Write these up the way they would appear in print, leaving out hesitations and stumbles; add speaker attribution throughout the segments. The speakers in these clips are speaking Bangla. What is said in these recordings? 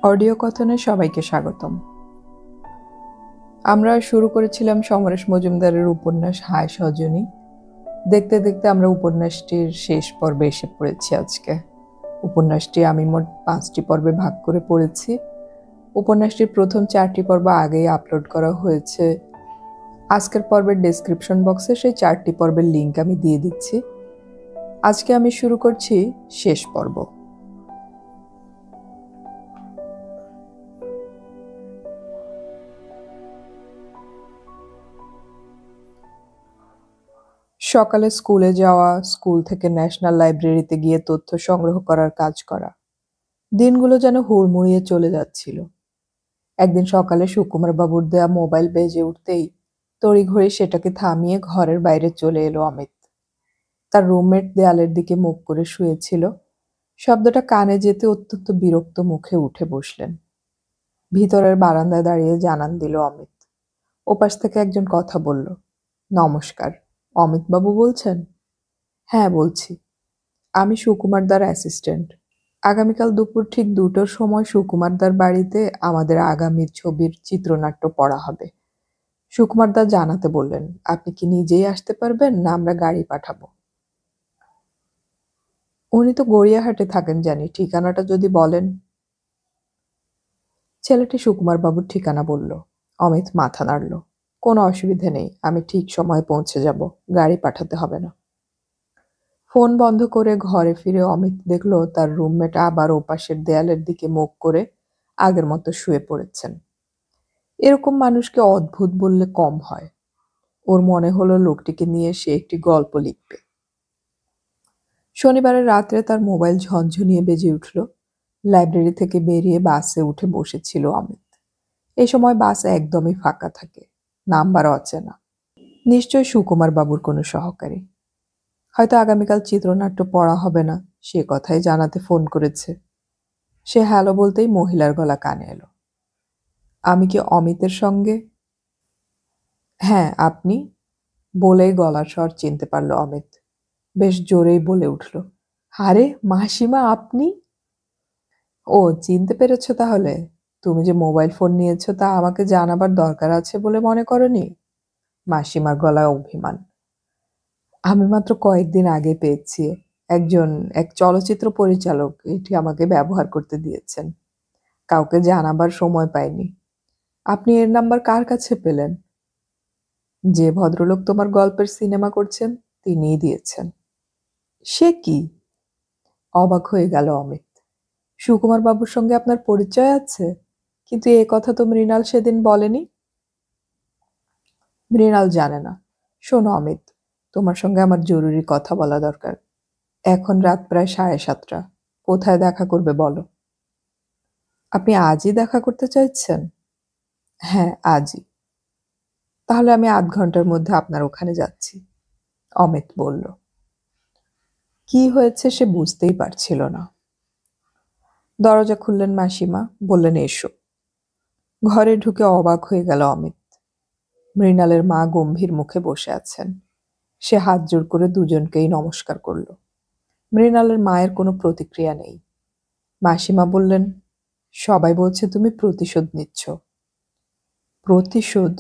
Speaker 1: অডিও কথনে সবাইকে স্বাগতম। আমরা শুরু করেছিলাম সমরেশ মজুমদারের উপন্যাস হায় সজনী। দেখতে দেখতে আমরা উপন্যাসটির শেষ পর্বে এসে পড়েছি। আজকে উপন্যাসটি আমি মোট 5টি পর্বে ভাগ করে পড়েছি। উপন্যাসটির প্রথম 4টি পর্ব আগেই আপলোড করা হয়েছে। আজকের পর্বের ডেসক্রিপশন বক্সে সেই 4টি পর্বের লিঙ্ক আমি দিয়ে দিচ্ছি। আজকে আমি শুরু করছি শেষ পর্ব। সকালে স্কুলে যাওয়া, স্কুল থেকে ন্যাশনাল লাইব্রেরিতে গিয়ে তথ্য সংগ্রহ করার কাজ করা, দিনগুলো যেন হুড়মুড়িয়ে চলে যাচ্ছিল। একদিন সকালে সুকুমার বাবুর দেয়া মোবাইল বেজে উঠতেই তড়িঘড়ি সেটাকে থামিয়ে ঘরের বাইরে চলে এলো অমিত। তার রুমমেট দেয়ালের দিকে মুখ করে শুয়েছিল। শব্দটা কানে যেতে অত্যন্ত বিরক্ত মুখে উঠে বসলেন। ভিতরের বারান্দায় দাঁড়িয়ে জানান দিল অমিত। ওপাশ থেকে একজন কথা বলল, নমস্কার, অমিত বাবু বলছেন? হ্যাঁ বলছি। আমি সুকুমারদার অ্যাসিস্ট্যান্ট। আগামীকাল দুপুর ঠিক 2টোর সময় সুকুমারদার বাড়িতে আমাদের আগামীর ছবির চিত্রনাট্য পড়া হবে। সুকুমারদা জানাতে বললেন, আপনি কি নিজেই আসতে পারবেন না আমরা গাড়ি পাঠাবো? উনি তো গড়িয়াহাটে থাকেন জানি, ঠিকানাটা যদি বলেন। ছেলেটি সুকুমার বাবুর ঠিকানা বলল। অমিত মাথা নাড়ল। কোনো অসুবিধে নেই, আমি ঠিক সময়ে পৌঁছে যাব, গাড়ি পাঠাতে হবে না। ফোন বন্ধ করে ঘরে ফিরে অমিত দেখল তার রুমমেট আবার ওপাশের দেয়ালের দিকে মুখ করে আগের মতো শুয়ে পড়েছেন। এরকম মানুষকে অদ্ভুত বললে কম হয়। ওর মনে হলো লোকটিকে নিয়ে সে একটি গল্প লিখবে। শনিবারের রাত্রে তার মোবাইল ঝনঝনিয়ে বেজে উঠল। লাইব্রেরি থেকে বেরিয়ে বাসে উঠে বসেছিল অমিত। এই সময় বাস একদমই ফাঁকা থাকে, নাম্বার অচেনা। নিশ্চয় সুকুমার বাবুর কোনো সহকারী। হয়তো আগামীকাল চিত্রনাট্য পড়া হবে না, সে কথাই জানাতে ফোন করেছে। সে হ্যালো বলতেই মহিলার গলা কানে এলো। আমি কি অমিতের সঙ্গে? হ্যাঁ আপনি, বলেই গলার স্বর চিনতে পারল অমিত। বেশ জোরেই বলে উঠল, আরে মাসিমা আপনি? ও, চিনতে পেরেছ তাহলে? তুমি যে মোবাইল ফোন নিয়েছ তা আমাকে জানাবার দরকার আছে বলে মনে করনি? মাসিমার গলায় অভিমান। আমি মাত্র কয়েকদিন আগে পেয়েছি। এক চলচ্চিত্র পরিচালক এটি আমাকে ব্যবহার করতে দিয়েছেন। কাউকে জানাবার সময় পাইনি। আপনি এর নাম্বার কার কাছে পেলেন? যে ভদ্রলোক তোমার গল্পের সিনেমা করছেন তিনিই দিয়েছেন। সে কি? অবাক হয়ে গেল অমিত। সুকুমার বাবুর সঙ্গে আপনার পরিচয় আছে? কিন্তু এ কথা তো মৃণাল সেদিন বলেনি। মৃণাল জানে না। শোনো অমিত, তোমার সঙ্গে আমার জরুরি কথা বলা দরকার। এখন রাত প্রায় 7:30। কোথায় দেখা করবে বলো? আপনি আজই দেখা করতে চাইছেন? হ্যাঁ আজই। তাহলে আমি আধ ঘন্টার মধ্যে আপনার ওখানে যাচ্ছি, অমিত বলল। কি হয়েছে সে বুঝতেই পারছিল না। দরজা খুললেন মাসিমা, বললেন এসো। ঘরে ঢুকে অবাক হয়ে গেল অমিত। মৃণালের মা গম্ভীর মুখে বসে আছেন। সে হাত জোড় করে দুজনকেই নমস্কার করল। মৃণালের মায়ের কোনো প্রতিক্রিয়া নেই। মাসিমা বললেন, সবাই বলছে তুমি প্রতিশোধ নিচ্ছ। প্রতিশোধ?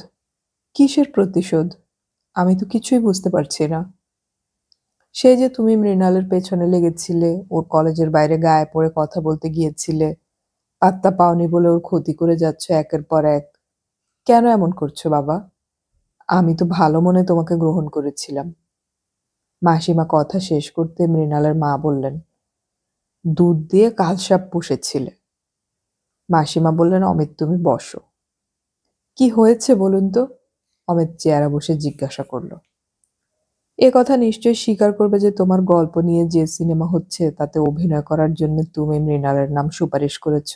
Speaker 1: কিসের প্রতিশোধ? আমি তো কিছুই বুঝতে পারছি না। সে যে তুমি মৃণালের পেছনে লেগেছিলে, ওর কলেজের বাইরে গায়ে পড়ে কথা বলতে গিয়েছিলে, পাত্তা পাওনি বলে ওর ক্ষতি করে যাচ্ছ একের পর এক। কেন এমন করছো বাবা? আমি তো ভালো মনে তোমাকে গ্রহণ করেছিলাম। মাসিমা কথা শেষ করতে মৃণালের মা বললেন, দুধ দিয়ে কালসাপ পুষেছিলে। মাসিমা বললেন, অমিত তুমি বসো। কি হয়েছে বলুন তো? অমিত চেয়ারে বসে জিজ্ঞাসা করল। এ কথা নিশ্চয়ই স্বীকার করবে যে তোমার গল্প নিয়ে যে সিনেমা হচ্ছে তাতে অভিনয় করার জন্য তুমি মৃণালের নাম সুপারিশ করেছ?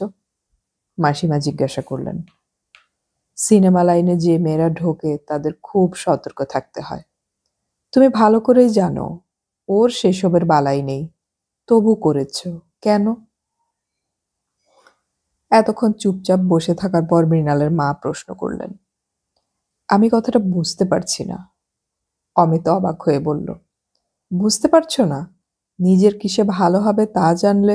Speaker 1: মাসিমা জিজ্ঞাসা করলেন। সিনেমা লাইনে যে মেয়েরা ঢোকে তাদের খুব সতর্ক থাকতে হয়। তুমি ভালো করেই জানো ওর সেসবের বালাই নেই, তবু করেছ কেন? এতক্ষণ চুপচাপ বসে থাকার পর মৃণালের মা প্রশ্ন করলেন। আমি কথাটা বুঝতে পারছি না। অমিত অবাক হয়ে বলল, বুঝতে পারছো না? নিজের কিসে ভালো হবে তা জানলে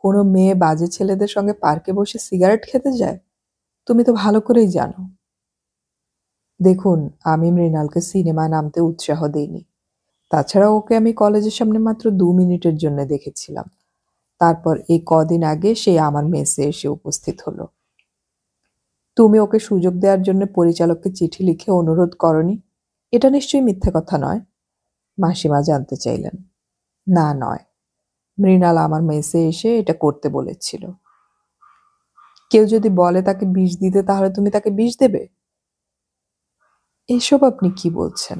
Speaker 1: কোনো মেয়ে বাজে ছেলেদের সঙ্গে পার্কে বসে সিগারেট খেতে যায়? তুমি তো ভালো করেই জানো। দেখুন, আমি মৃণালকে সিনেমায় নামতে উৎসাহ দেইনি। তাছাড়া ওকে আমি কলেজের সামনে মাত্র 2 মিনিটের জন্য দেখেছিলাম। তারপর এই কদিন আগে সে আমার মেসে এসে উপস্থিত হলো। তুমি ওকে সুযোগ দেওয়ার জন্য পরিচালককে চিঠি লিখে অনুরোধ করনি? এটা নিশ্চয়ই মিথ্যে কথা নয়? মাসিমা জানতে চাইলেন। না, নয়। মৃণাল আমার মেসে এসে এটা করতে বলেছিল। কেউ যদি বলে তাকে বিষ দিতে, তাহলে তুমি তাকে বিষ দেবে? এসব আপনি কি বলছেন?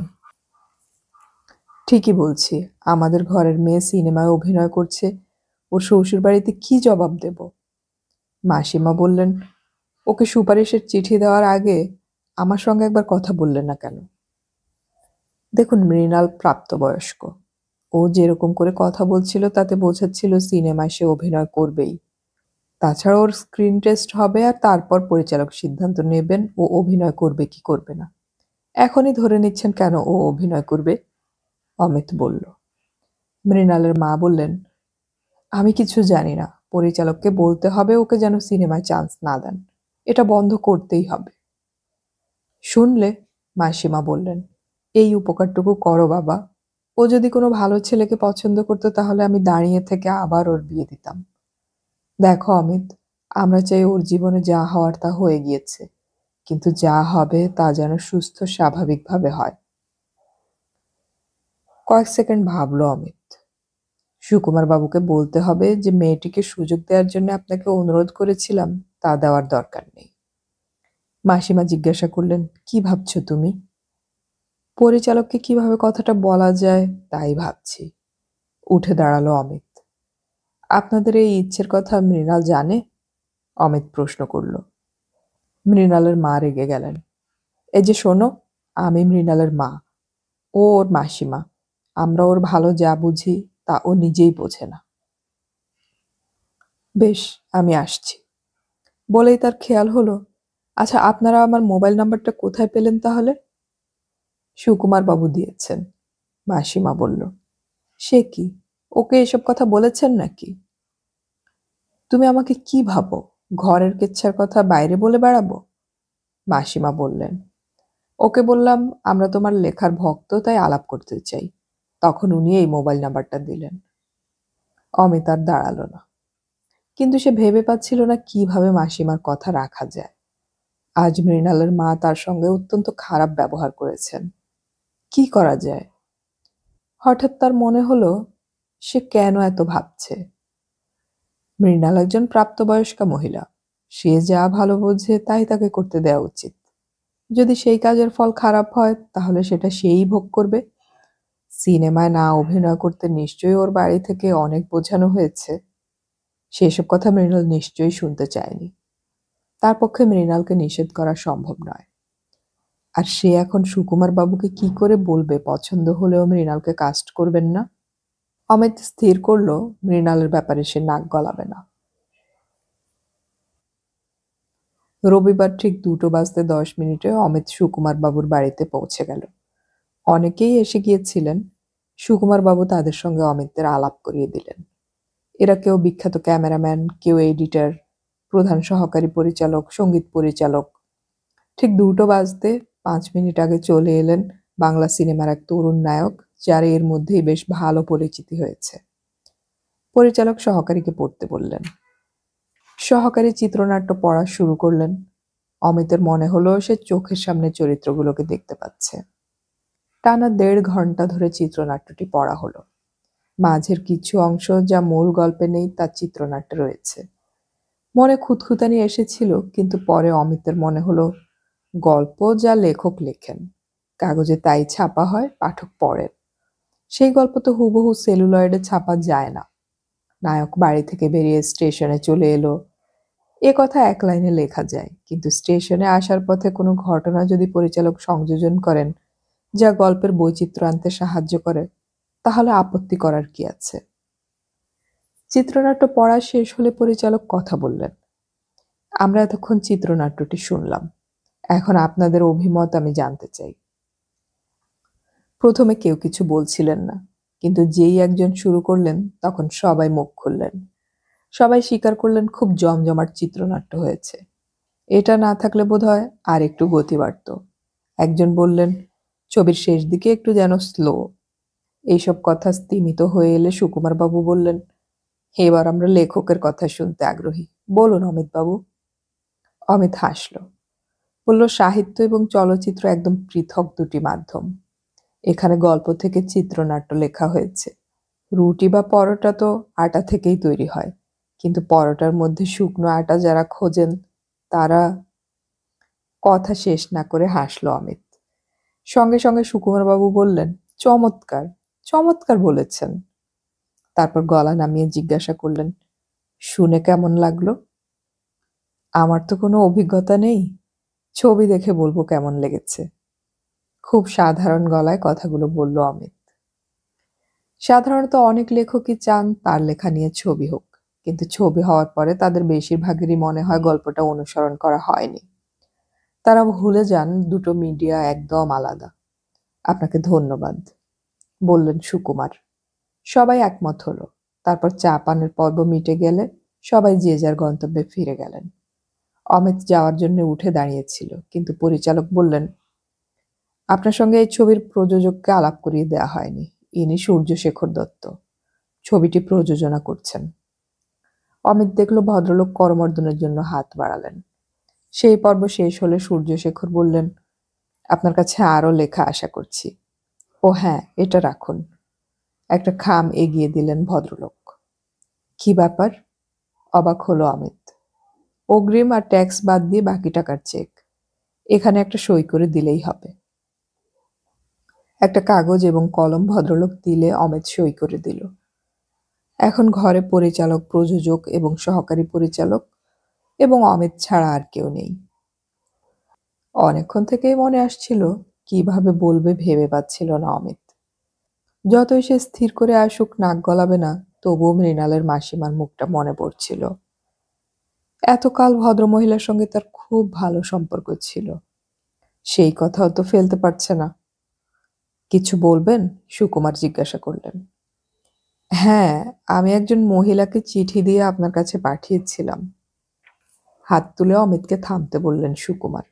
Speaker 1: ঠিকই বলছি। আমাদের ঘরের মেয়ে সিনেমায় অভিনয় করছে, ওর শ্বশুর বাড়িতে কি জবাব দেব? মাসিমা বললেন, ওকে সুপারিশের চিঠি দেওয়ার আগে আমার সঙ্গে একবার কথা বললেন না কেন? দেখুন, মৃণাল প্রাপ্তবয়স্ক। ও যেরকম করে কথা বলছিল তাতে বোঝাচ্ছিল সিনেমায় সে অভিনয় করবেই। তাছাড়া ওর স্ক্রিন টেস্ট হবে, আর তারপর পরিচালক সিদ্ধান্ত নেবেন ও অভিনয় করবে কি করবে না। এখনই ধরে নিচ্ছেন কেন ও অভিনয় করবে? অমিত বলল। মৃণালের মা বললেন, আমি কিছু জানি না। পরিচালককে বলতে হবে ওকে যেন সিনেমায় চান্স না দেন। এটা বন্ধ করতেই হবে। শুনলে? মাসিমা বললেন, এই উপকারটুকু করো বাবা। ও যদি কোনো ভালো ছেলেকে পছন্দ করতো তাহলে আমি দাঁড়িয়ে থেকে আবার ওর বিয়ে দিতাম। দেখো অমিত, আমরা চাই ওর জীবনে যা হওয়ার তা হয়ে গিয়েছে, কিন্তু যা হবে তা যেন সুস্থ স্বাভাবিকভাবে হয়। কয়েক সেকেন্ড ভাবলো অমিত। সুকুমার বাবুকে বলতে হবে যে মেয়েটিকে সুযোগ দেওয়ার জন্য আপনাকে অনুরোধ করেছিলাম, তা দেওয়ার দরকার নেই। মাসিমা জিজ্ঞাসা করলেন, কি ভাবছো তুমি? পরিচালককে কিভাবে কথাটা বলা যায় তাই ভাবছি। উঠে দাঁড়ালো অমিত। আপনাদের এই ইচ্ছের কথা মৃণাল জানে? অমিত প্রশ্ন করল। মৃণালের মা রেগে গেলেন। এই যে শোনো, আমি মৃণালের মা, ও ওর মাসিমা। আমরা ওর ভালো যা বুঝি তা ও নিজেই বোঝে না। বেশ, আমি আসছি। বলেই তার খেয়াল হলো, আচ্ছা, আপনারা আমার মোবাইল নাম্বারটা কোথায় পেলেন তাহলে? সুকুমার বাবু দিয়েছেন, মাসিমা বলল। সে কি, ওকে এসব কথা বলেছেন নাকি? তুমি আমাকে কি ভাবো, ঘরের কেচ্ছার কথা বাইরে বলে বেড়াবো? মাসিমা বললেন। ওকে বললাম আমরা তোমার লেখার ভক্ত, তাই আলাপ করতে চাই। তখন উনি এই মোবাইল নাম্বারটা দিলেন। অমিত আর দাঁড়ালো না, কিন্তু সে ভেবে পাচ্ছিল না কিভাবে মাসিমার কথা রাখা যায়। আজ মৃণালের মা তার সঙ্গে অত্যন্ত খারাপ ব্যবহার করেছেন। কি করা যায়? হঠাৎ তার মনে হলো, সে কেন এত ভাবছে। মৃণাল একজন প্রাপ্তবয়স্কা মহিলা। সে যা ভালো বোঝে তাই তাকে করতে দেওয়া উচিত। যদি সেই কাজের ফল খারাপ হয় তাহলে সেটা সেই ভোগ করবে। সিনেমায় না অভিনয় করতে নিশ্চয়ই ওর বাড়ি থেকে অনেক বোঝানো হয়েছে। সেসব কথা মৃণাল নিশ্চয়ই শুনতে চায়নি। তার পক্ষে মৃণালকে নিষেধ করা সম্ভব নয়। আর সে এখন সুকুমার বাবুকে কি করে বলবে পছন্দ হলেও মৃণালকে কাস্ট করবেন না? অমিত স্থির করল মৃণালের ব্যাপারে সে নাক গলাবে না। রবিবার ঠিক 2:10 অমিত সুকুমার বাবুর বাড়িতে পৌঁছে গেল। অনেকেই এসে গিয়েছিলেন। সুকুমার বাবু তাদের সঙ্গে অমিতদের আলাপ করিয়ে দিলেন। এরা কেউ বিখ্যাত ক্যামেরাম্যান, কেউ এডিটর, প্রধান সহকারী পরিচালক, সঙ্গীত পরিচালক। ঠিক 2:05 আগে চলে এলেন বাংলা সিনেমার এক তরুণ নায়ক, যার এর মধ্যেই বেশ ভালো পরিচিতি হয়েছে। পরিচালক সহকারীকে পড়তে বললেন। সহকারী চিত্রনাট্য পড়া শুরু করলেন। অমিতের মনে হলো সে চোখের সামনে চরিত্রগুলোকে দেখতে পাচ্ছে। টানা 1.5 ঘন্টা ধরে চিত্রনাট্যটি পড়া হলো। মাঝের কিছু অংশ যা মূল গল্পে নেই তা চিত্রনাট্যে রয়েছে। মনে খুঁতখুঁতানি এসেছিল, কিন্তু পরে অমিতের মনে হলো গল্প যা লেখক লেখেন, কাগজে তাই ছাপা হয়, পাঠক পড়েন। সেই গল্প তো হুবহু সেলুলয়েডে ছাপা যায় না। নায়ক বাড়ি থেকে বেরিয়ে স্টেশনে চলে এলো, এ কথা এক লাইনে লেখা যায়, কিন্তু স্টেশনে আসার পথে কোনো ঘটনা যদি পরিচালক সংযোজন করেন যা গল্পের বৈচিত্র্য আনতে সাহায্য করে, তাহলে আপত্তি করার কি আছে? চিত্রনাট্য পড়া শেষ হলে পরিচালক কথা বললেন। আমরা এতক্ষণ চিত্রনাট্যটি শুনলাম, এখন আপনাদের অভিমত আমি জানতে চাই। প্রথমে কেউ কিছু বলছিলেন না, কিন্তু যেই একজন শুরু করলেন তখন সবাই মুখ খুললেন। সবাই স্বীকার করলেন খুব জমজমাট চিত্রনাট্য হয়েছে। এটা না থাকলে বোধহয় আর একটু গতি বাড়ত। একজন বললেন, ছবির শেষ দিকে একটু যেন স্লো। এইসব কথা স্তিমিত হয়ে এলে সুকুমার বাবু বললেন, এবার আমরা লেখকের কথা শুনতে আগ্রহী, বলুন অমিত বাবু। অমিত হাসল, বলল, সাহিত্য এবং চলচ্চিত্র একদম পৃথক দুটি মাধ্যম। এখানে গল্প থেকে চিত্রনাট্য লেখা হয়েছে। রুটি বা পরোটা তো আটা থেকেই তৈরি হয়, কিন্তু পরোটার মধ্যে শুকনো আটা যারা খোঁজেন তারা। কথা শেষ না করে হাসল অমিত। সঙ্গে সঙ্গে সুকুমার বাবু বললেন, চমৎকার, চমৎকার বলেছেন। তারপর গলা নামিয়ে জিজ্ঞাসা করলেন, শুনে কেমন লাগলো? আমার তো কোনো অভিজ্ঞতা নেই, ছবি দেখে বলবো কেমন লেগেছে। খুব সাধারণ গলায় কথাগুলো বলল অমিত। সাধারণত অনেক লেখকই চান তার লেখা নিয়ে ছবি হোক, কিন্তু ছবি হওয়ার পরে তাদের বেশিরভাগেরই মনে হয় গল্পটা অনুসরণ করা হয়নি। তারা ভুলে যান দুটো মিডিয়া একদম আলাদা। আপনাকে ধন্যবাদ, বললেন সুকুমার। সবাই একমত হলো। তারপর চা পানের পর্ব মিটে গেলে সবাই যে যার গন্তব্যে ফিরে গেলেন। অমিত যাওয়ার জন্য উঠে দাঁড়িয়েছিল, কিন্তু পরিচালক বললেন, আপনার সঙ্গে এই ছবির প্রযোজককে আলাপ করিয়ে দেওয়া হয়নি। ইনি সূর্যশেখর দত্ত, ছবিটি প্রযোজনা করছেন। অমিত দেখল ভদ্রলোক করমর্দনের জন্য হাত বাড়ালেন। সেই পর্ব শেষ হলে সূর্যশেখর বললেন, আপনার কাছে আরও লেখা আশা করছি। ও হ্যাঁ, এটা রাখুন। একটা খাম এগিয়ে দিলেন ভদ্রলোক। কি ব্যাপার? অবাক হলো অমিত। অগ্রিম আর ট্যাক্স বাদ দিয়ে বাকি টাকার চেক। এখানে একটা সই করে দিলেই হবে। একটা কাগজ এবং কলম ভদ্রলোক দিলে অমিত সই করে দিল। এখন ঘরে পরিচালক, প্রযোজক এবং সহকারী পরিচালক এবং অমিত ছাড়া আর কেউ নেই। অনেকক্ষণ থেকেই মনে আসছিল, কিভাবে বলবে ভেবে পাচ্ছিল না অমিত। যতই সে স্থির করে আসুক নাক গলাবে না, তবুও মৃণালের মাসিমার মুখটা মনে পড়ছিল। এতকাল ভদ্রমহিলার সঙ্গে তার খুব ভালো সম্পর্ক ছিল, সেই কথাও তো ফেলতে পারছে না। কিছু বলবেন? সুকুমার জিজ্ঞাসা করলেন। হ্যাঁ, আমি একজন মহিলাকে চিঠি দিয়ে আপনার কাছে পাঠিয়েছিলাম। হাত তুলে অমিতকে থামতে বললেন সুকুমার।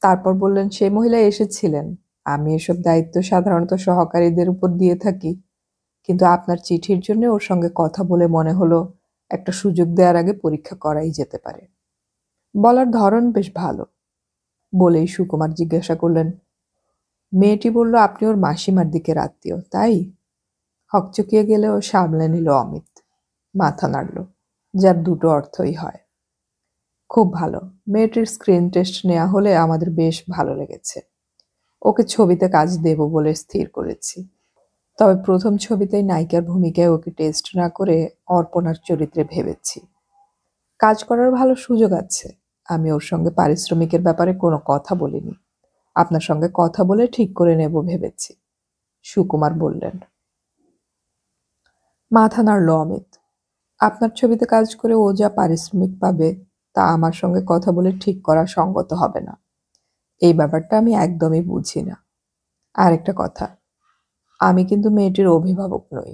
Speaker 1: তারপর বললেন, সেই মহিলা এসেছিলেন। আমি এসব দায়িত্ব সাধারণত সহকারীদের উপর দিয়ে থাকি, কিন্তু আপনার চিঠির জন্য ওর সঙ্গে কথা বলে মনে হলো একটা সুযোগ দেওয়ার আগে পরীক্ষা করাই যেতে পারে। বলার ধরন বেশ ভালো। বলেই সুকুমার জিজ্ঞাসা করলেন, মেয়েটি বলল আপনি ওর মাসিমার দিকের আত্মীয়, তাই? হকচকিয়ে গেলেও সামলে নিল অমিত। মাথা নাড়ল, যার দুটো অর্থই হয়। খুব ভালো। মেয়েটির স্ক্রিন টেস্ট নেওয়া হলে আমাদের বেশ ভালো লেগেছে। ওকে ছবিতে কাজ দেব বলে স্থির করেছি। তবে প্রথম ছবিতেই নায়িকার ভূমিকায় ওকে টেস্ট না করে অর্পণার চরিত্রে ভেবেছি। কাজ করার ভালো সুযোগ আছে। আমি ওর সঙ্গে পারিশ্রমিকের ব্যাপারে কোনো কথা বলিনি। আপনার সঙ্গে কথা বলে ঠিক করে নেব ভেবেছি, সুকুমার বললেন। মাথা নাড়ল অমিত। আপনার ছবিতে কাজ করে ও যা পারিশ্রমিক পাবে তা আমার সঙ্গে কথা বলে ঠিক করা সঙ্গত হবে না। এই ব্যাপারটা আমি একদমই বুঝি না। আর একটা কথা, আমি কিন্তু মেয়েটির অভিভাবক নই।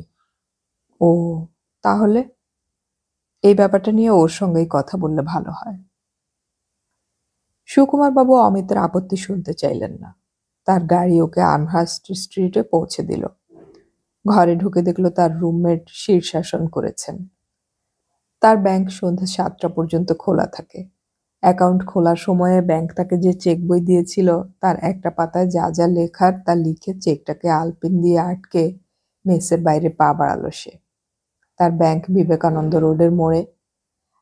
Speaker 1: ও, তাহলে? এই ব্যাপারটা নিয়ে ওর সঙ্গেই কথা বললে ভালো হয়। সুকুমার বাবু অমিতের আপত্তি শুনতে চাইলেন না। তার গাড়ি ওকে আর্মহার্স্ট স্ট্রিটে পৌঁছে দিল। ঘরে ঢুকে দেখল তার রুমমেট শীর্ষাসন করেছেন। তার ব্যাংক সন্ধ্যে 7টা পর্যন্ত খোলা থাকে। অ্যাকাউন্ট খোলার সময়ে ব্যাংক তাকে যে চেক বই দিয়েছিল তার একটা পাতায় যা যা লেখার তা লিখে চেকটাকে আলপিন দিয়ে আটকে মেসের বাইরে পা বাড়ালো সে। তার ব্যাংক বিবেকানন্দ রোডের মোড়ে।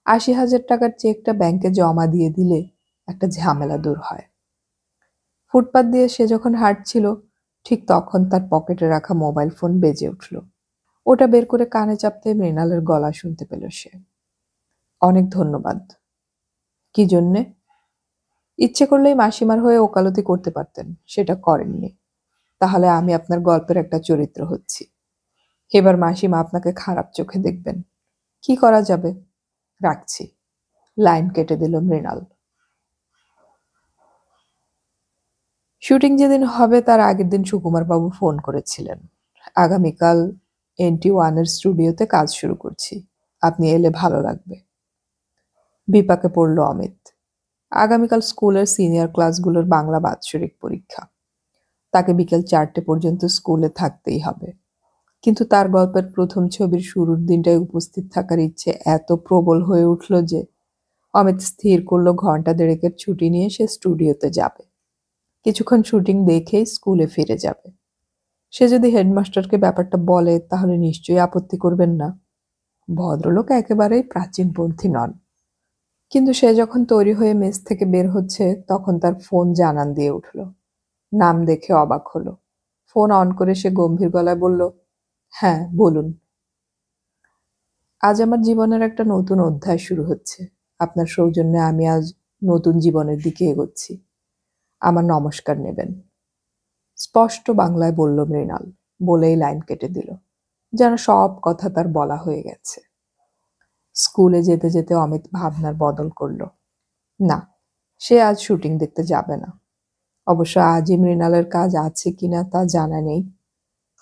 Speaker 1: 80,000 টাকার চেকটা ব্যাংকে জমা দিয়ে দিলে একটা ঝামেলা দূর হয়। ফুটপাত দিয়ে সে যখন হাঁটছিল ঠিক তখন তার পকেটে রাখা মোবাইল ফোন বেজে উঠল। ওটা বের করে কানে চাপতে মৃণালের গলা শুনতে পেল সে। অনেক ধন্যবাদ। কি জন্যে? ইচ্ছে করলেই মাসিমার হয়ে ওকালতি করতে পারতেন, সেটা করেননি। তাহলে আমি আপনার গল্পের একটা চরিত্র হচ্ছি। এবার মাসিমা আপনাকে খারাপ চোখে দেখবেন। কি করা যাবে? রাখছি। লাইন কেটে দিল মৃণাল। শুটিং যেদিন হবে তার আগের দিন সুকুমার বাবু ফোন করেছিলেন, আগামীকাল NT1 এর স্টুডিওতে কাজ শুরু করছি। আপনি এলে ভালো লাগবে। বিপাকে পড়ল অমিত। আগামীকাল স্কুলের সিনিয়র ক্লাসগুলোর বাংলা বাৎসরিক পরীক্ষা। তাকে বিকেল 4টে পর্যন্ত স্কুলে থাকতেই হবে। কিন্তু তার গল্পের প্রথম ছবির শুরুর দিনটায় উপস্থিত থাকার ইচ্ছে এত প্রবল হয়ে উঠল যে অমিত স্থির করল ঘন্টা দেড়েকের ছুটি নিয়ে সে স্টুডিওতে যাবে। কিছুক্ষণ শুটিং দেখেই স্কুলে ফিরে যাবে। সে যদি হেডমাস্টারকে ব্যাপারটা বলে তাহলে নিশ্চয়ই আপত্তি করবেন না। ভদ্রলোক একেবারেই প্রাচীনপন্থী নন। কিন্তু সে যখন তৈরি হয়ে মেস থেকে বের হচ্ছে তখন তার ফোন জানান দিয়ে উঠল। নাম দেখে অবাক হলো। ফোন অন করে সে গম্ভীর গলায় বলল, হ্যাঁ বলুন। আজ আমার জীবনের একটা নতুন অধ্যায় শুরু হচ্ছে। আপনার সৌজন্যে আমি আজ নতুন জীবনের দিকে এগোচ্ছি। আমার নমস্কার নেবেন। স্পষ্ট বাংলায় বলল মৃণাল, বলেই লাইন কেটে দিল, যেন সব কথা তার বলা হয়ে গেছে। স্কুলে যেতে যেতে অমিত ভাবনার বদল করল। না, সে আজ শুটিং দেখতে যাবে না। অবশ্য আজই মৃণালের কাজ আছে কিনা তা জানা নেই।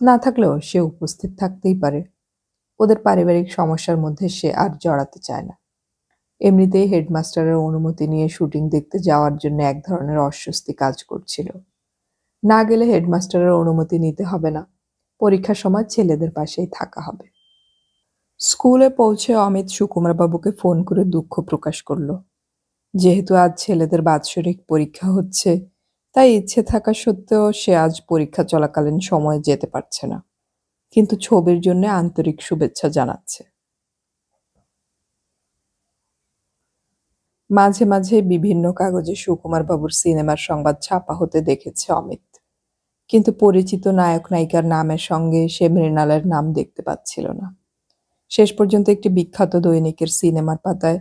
Speaker 1: না থাকলেও সে উপস্থিত থাকতেই পারে। ওদের পারিবারিক সমস্যার মধ্যে সে আর জড়াতে চায় না। এমনিতেই হেডমাস্টারের অনুমতি নিয়ে শুটিং দেখতে যাওয়ার জন্য এক ধরনের অস্বস্তি কাজ করছিল। না গেলে হেডমাস্টারের অনুমতি নিতে হবে না, পরীক্ষার সময় ছেলেদের পাশেই থাকা হবে। স্কুলে পৌঁছে অমিত সুকুমারবাবুকে ফোন করে দুঃখ প্রকাশ করল। যেহেতু আজ ছেলেদের বাৎসরিক পরীক্ষা হচ্ছে, তাই ইচ্ছে থাকা সত্ত্বেও সে আজ পরীক্ষা চলাকালীন সময়ে যেতে পারছে না, কিন্তু ছবির জন্য আন্তরিক শুভেচ্ছা জানাচ্ছে। মাঝে মাঝে বিভিন্ন কাগজে সুকুমারবাবুর সিনেমার সংবাদ ছাপা হতে দেখেছে অমিত, কিন্তু পরিচিত নায়ক নায়িকার নামের সঙ্গে সে মৃণালের নাম দেখতে পাচ্ছিল না। শেষ পর্যন্ত একটি বিখ্যাত দৈনিকের সিনেমার পাতায়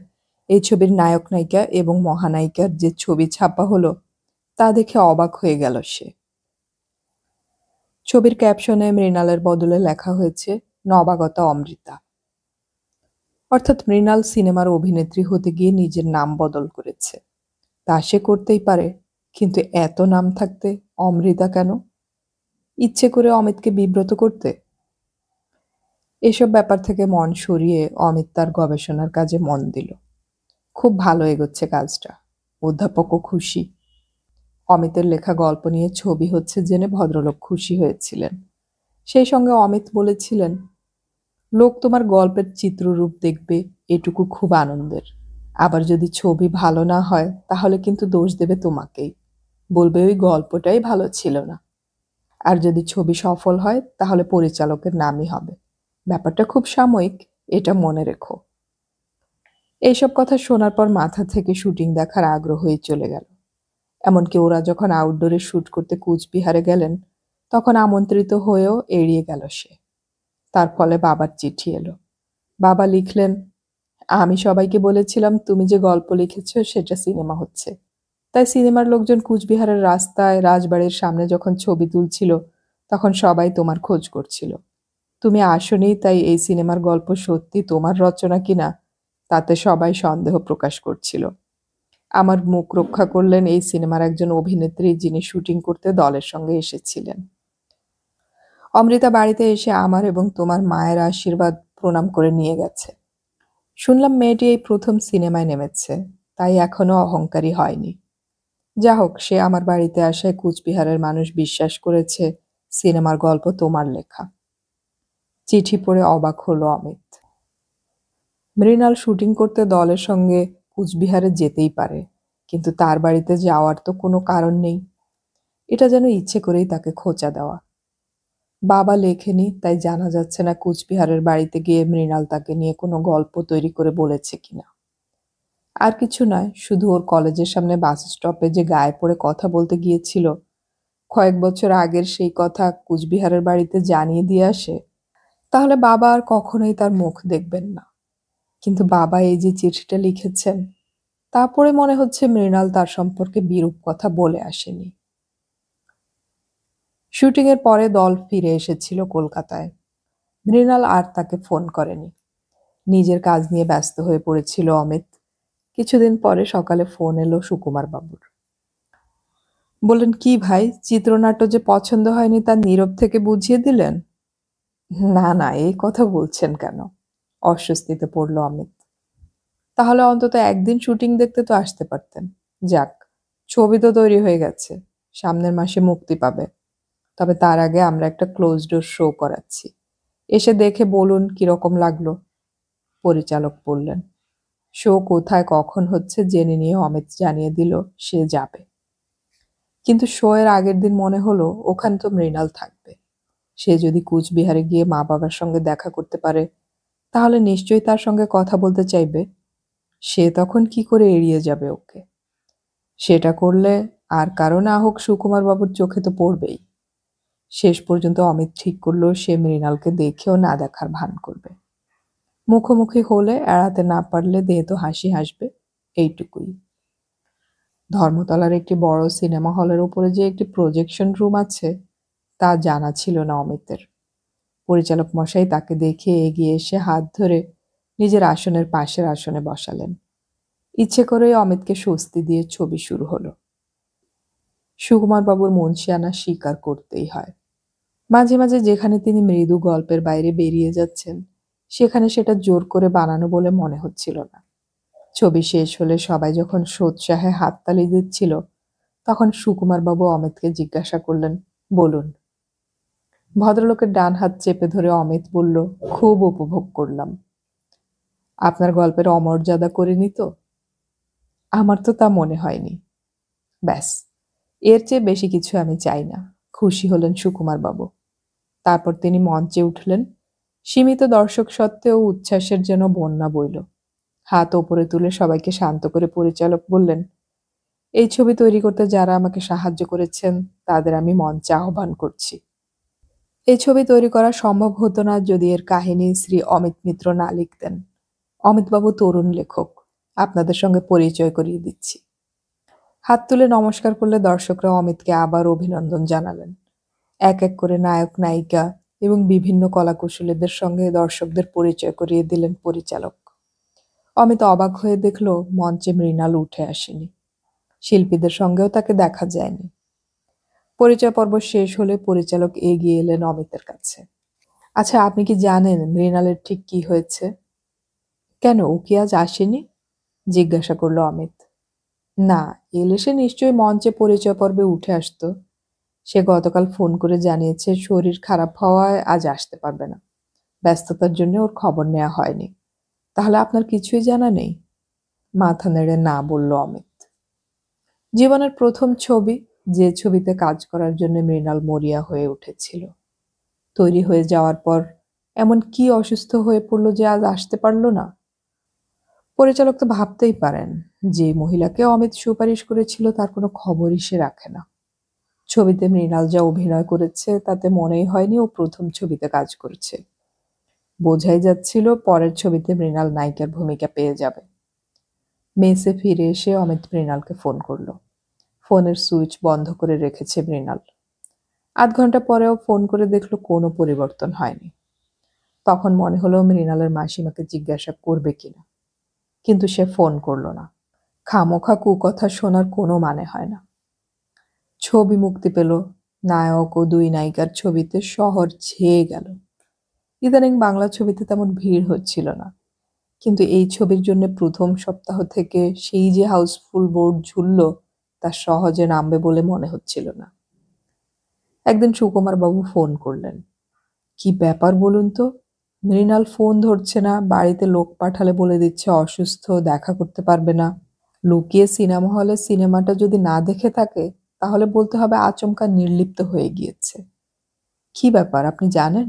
Speaker 1: এই ছবির নায়ক নায়িকা এবং মহানায়িকার যে ছবি ছাপা হলো তা দেখে অবাক হয়ে গেল সে। ছবির ক্যাপশনে মৃণালের বদলে লেখা হয়েছে নবাগতা অমৃতা। অর্থাৎ মৃণাল সিনেমার অভিনেত্রী হতে গিয়ে নিজের নাম বদল করেছে। তা সে করতেই পারে, কিন্তু এত নাম থাকতে অমৃতা কেন? ইচ্ছে করে অমিতকে বিব্রত করতে? এসব ব্যাপার থেকে মন সরিয়ে অমিত তার গবেষণার কাজে মন দিল। খুব ভালো এগোচ্ছে কাজটা। অধ্যাপকও খুশি। অমিতের লেখা গল্প নিয়ে ছবি হচ্ছে জেনে ভদ্রলোক খুশি হয়েছিলেন। সেই সঙ্গে অমিত বলেছিলেন, লোক তোমার গল্পের চিত্ররূপ দেখবে, এটুকু খুব আনন্দের। আবার যদি ছবি ভালো না হয় তাহলে কিন্তু দোষ দেবে তোমাকেই, বলবে ওই গল্পটাই ভালো ছিল না। আর যদি ছবি সফল হয় তাহলে পরিচালকের নামই হবে। ব্যাপারটা খুব সাময়িক, এটা মনে রেখো। এইসব কথা শোনার পর মাথা থেকে শুটিং দেখার আগ্রহই চলে গেল। এমনকি ওরা যখন আউটডোরে শুট করতে কুচবিহারে গেলেন তখন আমন্ত্রিত হয়েও এড়িয়ে গেল সে। তার ফলে বাবার চিঠি এলো। বাবা লিখলেন, আমি সবাইকে বলেছিলাম তুমি যে গল্প লিখেছ সেটা সিনেমা হচ্ছে, তাই সিনেমার লোকজন কুচবিহারের রাস্তায় রাজবাড়ির সামনে যখন ছবি তুলছিল তখন সবাই তোমার খোঁজ করছিল। তুমি আসোনি, তাই এই সিনেমার গল্প সত্যি তোমার রচনা কিনা তাতে সবাই সন্দেহ প্রকাশ করছিল। আমার মুখ রক্ষা করলেন এই সিনেমার একজন অভিনেত্রী, যিনি শুটিং করতে দলের সঙ্গে এসেছিলেন। অমৃতা বাড়িতে এসে আমার এবং তোমার মায়ের আশীর্বাদ প্রণাম করে নিয়ে গেছে। শুনলাম মেয়েটি এই প্রথম সিনেমায় নেমেছে, তাই এখনো অহংকারী হয়নি। যা হোক, সে আমার বাড়িতে আসায় কুচবিহারের মানুষ বিশ্বাস করেছে সিনেমার গল্প তোমার লেখা। চিঠি পড়ে অবাক হলো অমিত। মৃণাল শুটিং করতে দলের সঙ্গে কুচবিহারে যেতেই পারে, কিন্তু তার বাড়িতে যাওয়ার তো কোনো কারণ নেই। এটা যেন ইচ্ছে করেই তাকে খোঁচা দেওয়া। বাবা লেখেনি, তাই জানা যাচ্ছে না কুচবিহারের বাড়িতে গিয়ে মৃণাল তাকে নিয়ে কোনো গল্প তৈরি করে বলেছে কিনা। আর কিছু নয়, শুধু ওর কলেজের সামনে বাস স্টপে যে গায়ে পড়ে কথা বলতে গিয়েছিল, কয়েক বছর আগের সেই কথা কুচবিহারের বাড়িতে জানিয়ে দিয়ে আসে, তাহলে বাবা আর কখনোই তার মুখ দেখবেন না। কিন্তু বাবা এই যে চিঠিটা লিখেছেন তা পড়ে মনে হচ্ছে মৃণাল তার সম্পর্কে বিরূপ কথা বলে আসেনি। শুটিংয়ের পরে দল ফিরে এসেছিল কলকাতায়। মৃণাল আর তাকে ফোন করেনি। নিজের কাজ নিয়ে ব্যস্ত হয়ে পড়েছিল অমিত। কিছুদিন পরে সকালে ফোন এলো সুকুমার বাবুর। বললেন, কি ভাই, চিত্রনাট্য যে পছন্দ হয়নি তা নীরব থেকে বুঝিয়ে দিলেন? না না, এই কথা বলছেন কেন? অস্বস্তিতে পড়ল অমিত। তাহলে অন্তত একদিন শুটিং দেখতে তো আসতে পারতেন। যাক, ছবি তো তৈরি হয়ে গেছে, সামনের মাসে মুক্তি পাবে। তবে তার আগে আমরা একটা ক্লোজ ডোর শো করাচ্ছি, এসে দেখে বলুন কিরকম লাগলো। পরিচালক বললেন। শো কোথায় কখন হচ্ছে জেনে নিয়ে অমিত জানিয়ে দিল সে যাবে। কিন্তু শো এর আগের দিন মনে হলো ওখানে তো মৃণাল থাকবে। সে যদি কুচবিহারে গিয়ে মা বাবার সঙ্গে দেখা করতে পারে তাহলে নিশ্চয়ই তার সঙ্গে কথা বলতে চাইবে। সে তখন কি করে এড়িয়ে যাবে ওকে? সেটা করলে আর কারো না হোক সুকুমার বাবুর চোখে তো পড়বেই। শেষ পর্যন্ত অমিত ঠিক করলো সে মৃণালকে দেখেও না দেখার ভান করবে। মুখোমুখি হলে এড়াতে না পারলে দেহে তো হাসি হাসবে, এইটুকুই। ধর্মতলার একটি বড় সিনেমা হলের উপরে যে একটি প্রজেকশন রুম আছে তা জানা ছিল না অমিতের। পরিচালক মশাই তাকে দেখে এগিয়ে এসে হাত ধরে নিজের আসনের পাশের আসনে বসালেন। ইচ্ছে করেই অমিতকে স্বস্তি দিয়ে ছবি শুরু হলো। সুকুমার বাবুর মুনশিয়ানা স্বীকার করতেই হয়। মাঝে মাঝে যেখানে তিনি মৃদু গল্পের বাইরে বেরিয়ে যাচ্ছেন সেখানে সেটা জোর করে বানানো বলে মনে হচ্ছিল না। ছবি শেষ হলে সবাই যখন সোৎসাহে হাততালি দিচ্ছিল তখন সুকুমার বাবু অমিতকে জিজ্ঞাসা করলেন, বলুন। ভদ্রলোকের ডান হাত চেপে ধরে অমিত বলল, খুব উপভোগ করলাম। আপনার গল্পের অমর্যাদা করিনি তো? আমার তো তা মনে হয়নি। ব্যাস, এর চেয়ে বেশি কিছু আমি চাই না, খুশি হলেন সুকুমার বাবু। তারপর তিনি মঞ্চে উঠলেন। সীমিত দর্শক সত্ত্বেও উচ্ছ্বাসের যেন বন্যা বইল। হাত ওপরে তুলে সবাইকে শান্ত করে পরিচালক বললেন, এই ছবি তৈরি করতে যারা আমাকে সাহায্য করেছেন তাদের আমি মঞ্চে আহ্বান করছি। এই ছবি তৈরি করা সম্ভব হতো না যদি এর কাহিনী শ্রী অমিত মিত্র না লিখতেন। অমিতবাবু তরুণ লেখক, আপনাদের সঙ্গে পরিচয় করিয়ে দিচ্ছি। হাত তুলে নমস্কার করলে দর্শকরা অমিতকে আবার অভিনন্দন জানালেন। এক এক করে নায়ক নায়িকা এবং বিভিন্ন কলাকুশলীদের সঙ্গে দর্শকদের পরিচয় করিয়ে দিলেন পরিচালক। অমিত অবাক হয়ে দেখল মঞ্চে মৃণাল উঠে আসেনি। শিল্পীদের সঙ্গেও তাকে দেখা যায়নি। পরিচয় পর্ব শেষ হলে পরিচালক এগিয়ে এলেন অমিতের কাছে। আচ্ছা, আপনি কি জানেন মৃণালের ঠিক কি হয়েছে? কেন, ও কি আজ আসেনি? জিজ্ঞাসা করল অমিত। না, এলে সে নিশ্চয়ই মঞ্চে পরিচয় পর্বে উঠে আসতো। সে গতকাল ফোন করে জানিয়েছে শরীর খারাপ হওয়ায় আজ আসতে পারবে না। ব্যস্ততার জন্য ওর খবর নেওয়া হয়নি। তাহলে আপনার কিছুই জানা নেই? মাথা নেড়ে না বলল অমিত। জীবনের প্রথম ছবি, যে ছবিতে কাজ করার জন্য মৃণাল মরিয়া হয়ে উঠেছিল। তৈরি হয়ে যাওয়ার পর এমন কি অসুস্থ হয়ে পড়ল যে আজ আসতে পারল না? পরিচালক তো ভাবতেই পারেন, যে মহিলাকে অমিত সুপারিশ করেছিল তার কোনো খবরই সে রাখে না। ছবিতে মৃণাল যা অভিনয় করেছে তাতে মনেই হয়নি ও প্রথম ছবিতে কাজ করছে। বোঝাই যাচ্ছিল পরের ছবিতে মৃণাল নায়িকার ভূমিকা পেয়ে যাবে। মেসে ফিরে এসে অমিত মৃণালকে ফোন করল। ফোনের সুইচ বন্ধ করে রেখেছে মৃণাল। আধ ঘন্টা পরেও ফোন করে দেখলো কোনো পরিবর্তন হয়নি। তখন মনে হলো মৃণালের মাসিমাকে জিজ্ঞাসা করবে কিনা, কিন্তু সে ফোন করল না। খামোখা কুকথা শোনার কোনো মানে হয় না। ছবি মুক্তি পেল। নায়ক ও দুই নায়িকার ছবিতে শহর ছেয়ে গেল। ইদানিং বাংলা ছবিতে তেমন ভিড় হচ্ছিল না, কিন্তু এই ছবির জন্য প্রথম সপ্তাহ থেকে সেই যে হাউসফুল বোর্ড ঝুলল তা সহজে নামবে বলে মনে হচ্ছিল না। একদিন সুকুমার বাবু ফোন করলেন। কি ব্যাপার বলুন তো? মৃণাল ফোন ধরছে না, বাড়িতে লোক পাঠালে বলে দিচ্ছে অসুস্থ, দেখা করতে পারবে না। লুকিয়ে সিনেমা হলে সিনেমাটা যদি না দেখে থাকে তাহলে বলতে হবে আচমকা নির্লিপ্ত হয়ে গিয়েছে। কি ব্যাপার, আপনি জানেন?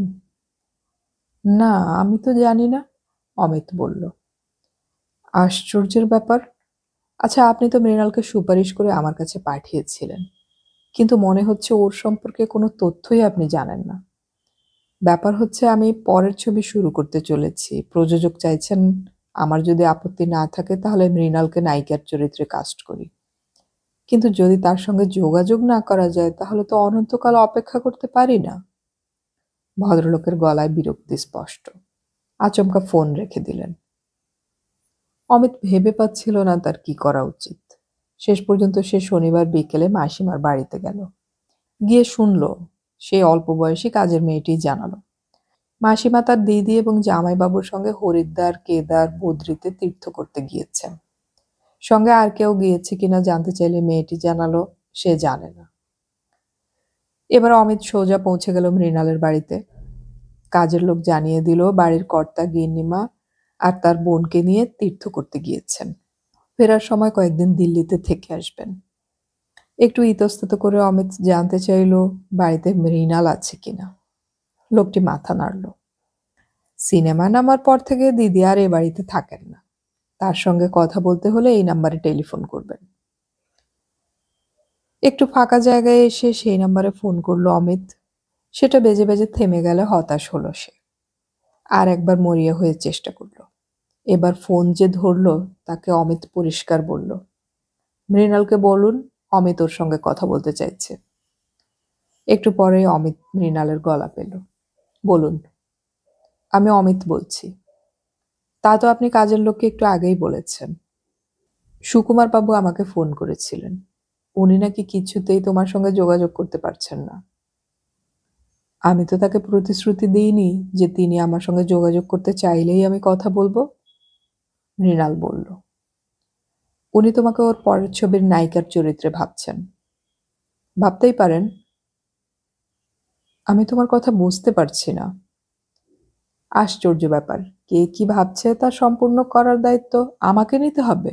Speaker 1: না, আমি তো জানি না, অমিত বলল। আশ্চর্যের ব্যাপার। আচ্ছা, আপনি তো মৃণালকে সুপারিশ করে আমার কাছে পাঠিয়েছিলেন, কিন্তু মনে হচ্ছে ওর সম্পর্কে কোনো তথ্যই আপনি জানেন না। ব্যাপার হচ্ছে আমি পরের ছবি শুরু করতে চলেছি। প্রযোজক চাইছেন আমার যদি আপত্তি না থাকে তাহলে মৃণালকে নায়িকার চরিত্রে কাস্ট করি। কিন্তু যদি তার সঙ্গে যোগাযোগ না করা যায় তাহলে তো অনন্তকাল অপেক্ষা করতে পারি না। ভদ্রলোকের গলায় বিরক্তি স্পষ্ট। আচমকা ফোন রেখে দিলেন। অমিত ভেবে পাচ্ছিল না তার কি করা উচিত। শেষ পর্যন্ত সে শনিবার বিকেলে মাসিমার বাড়িতে গেল। গিয়ে শুনল সেই অল্প বয়সী কাজের মেয়েটি জানালো মাসিমা তার দিদি এবং জামাইবাবুর সঙ্গে হরিদ্বার, কেদার, বদ্রীতে তীর্থ করতে গিয়েছেন। সঙ্গে আর কেউ গিয়েছে কিনা জানতে চাইলে মেয়েটি জানালো সে জানে না। এবার অমিত সোজা পৌঁছে গেল মৃণালের বাড়িতে। কাজের লোক জানিয়ে দিল বাড়ির কর্তা গিন্নিমা আর তার বোনকে নিয়ে তীর্থ করতে গিয়েছেন। ফেরার সময় কয়েকদিন দিল্লিতে থেকে আসবেন। একটু ইতস্তত করে অমিত জানতে চাইল বাড়িতে মৃণাল আছে কিনা। লোকটি মাথা নাড়ল। সিনেমা নামার পর থেকে দিদি আর এ বাড়িতে থাকেন না। তার সঙ্গে কথা বলতে হলে এই নাম্বারে টেলিফোন করবেন। একটু ফাঁকা জায়গায় এসে সেই নাম্বারে ফোন করলো অমিত। সেটা বেজে বেজে থেমে গেলে হতাশ হলো সে। আর একবার মরিয়া হয়ে চেষ্টা করলো। এবার ফোন যে ধরল তাকে অমিত পরিষ্কার বলল, মৃণালকে বলুন অমিত ওর সঙ্গে কথা বলতে চাইছে। একটু পরে অমিত মৃণালের গলা পেল। বলুন। আমি অমিত বলছি। তা তো আপনি কাজের লোককে একটু আগেই বলেছেন। সুকুমার বাবু আমাকে ফোন করেছিলেন। উনি নাকি কিছুতেই তোমার সঙ্গে যোগাযোগ করতে পারছেন না। আমি তো তাকে প্রতিশ্রুতি দিইনি যে তিনি আমার সঙ্গে যোগাযোগ করতে চাইলেই আমি কথা বলবো। মৃণাল বলল, উনি তোমাকে ওর পরের ছবির নায়িকার চরিত্রে ভাবছেন। ভাবতেই পারেন। আমি তোমার কথা বুঝতে পারছি না। আশ্চর্য ব্যাপার, কে কি ভাবছে তা সম্পূর্ণ করার দায়িত্ব আমাকে নিতে হবে?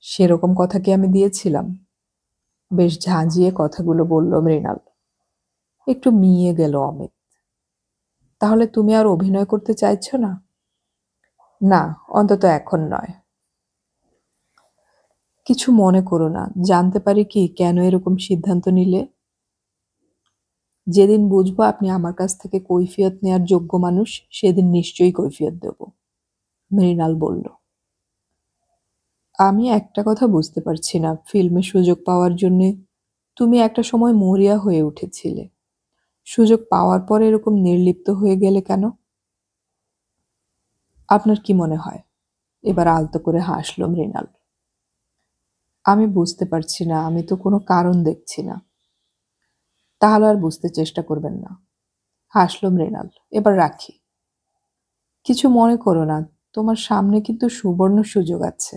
Speaker 1: সেরকম কথা কি আমি দিয়েছিলাম? বেশ ঝাঁঝিয়ে কথাগুলো বলল মৃণাল। একটু মিয়ে গেল অমিত। তাহলে তুমি আর অভিনয় করতে চাইছো না? না, অন্তত এখন নয়। কিছু মনে করো না, জানতে পারি কি কেন এরকম সিদ্ধান্ত নিলে? যেদিন বুঝবো আপনি আমার কাছ থেকে কৈফিয়ত নেয়ার যোগ্য মানুষ, সেদিন নিশ্চয়ই কৈফিয়ত দেব। মৃণাল বলল, আমি একটা কথা বুঝতে পারছি না, ফিল্মে সুযোগ পাওয়ার জন্যে তুমি একটা সময় মরিয়া হয়ে উঠেছিলে। সুযোগ পাওয়ার পর এরকম নির্লিপ্ত হয়ে গেলে কেন? আপনার কি মনে হয়? এবার আলতো করে হাসল মৃণাল। আমি বুঝতে পারছি না, আমি তো কোনো কারণ দেখছি না। তাহলে আর বুঝতে চেষ্টা করবেন না। হাসল মৃণাল। এবার রাখি। কিছু মনে করো না, তোমার সামনে কিন্তু সুবর্ণ সুযোগ আছে।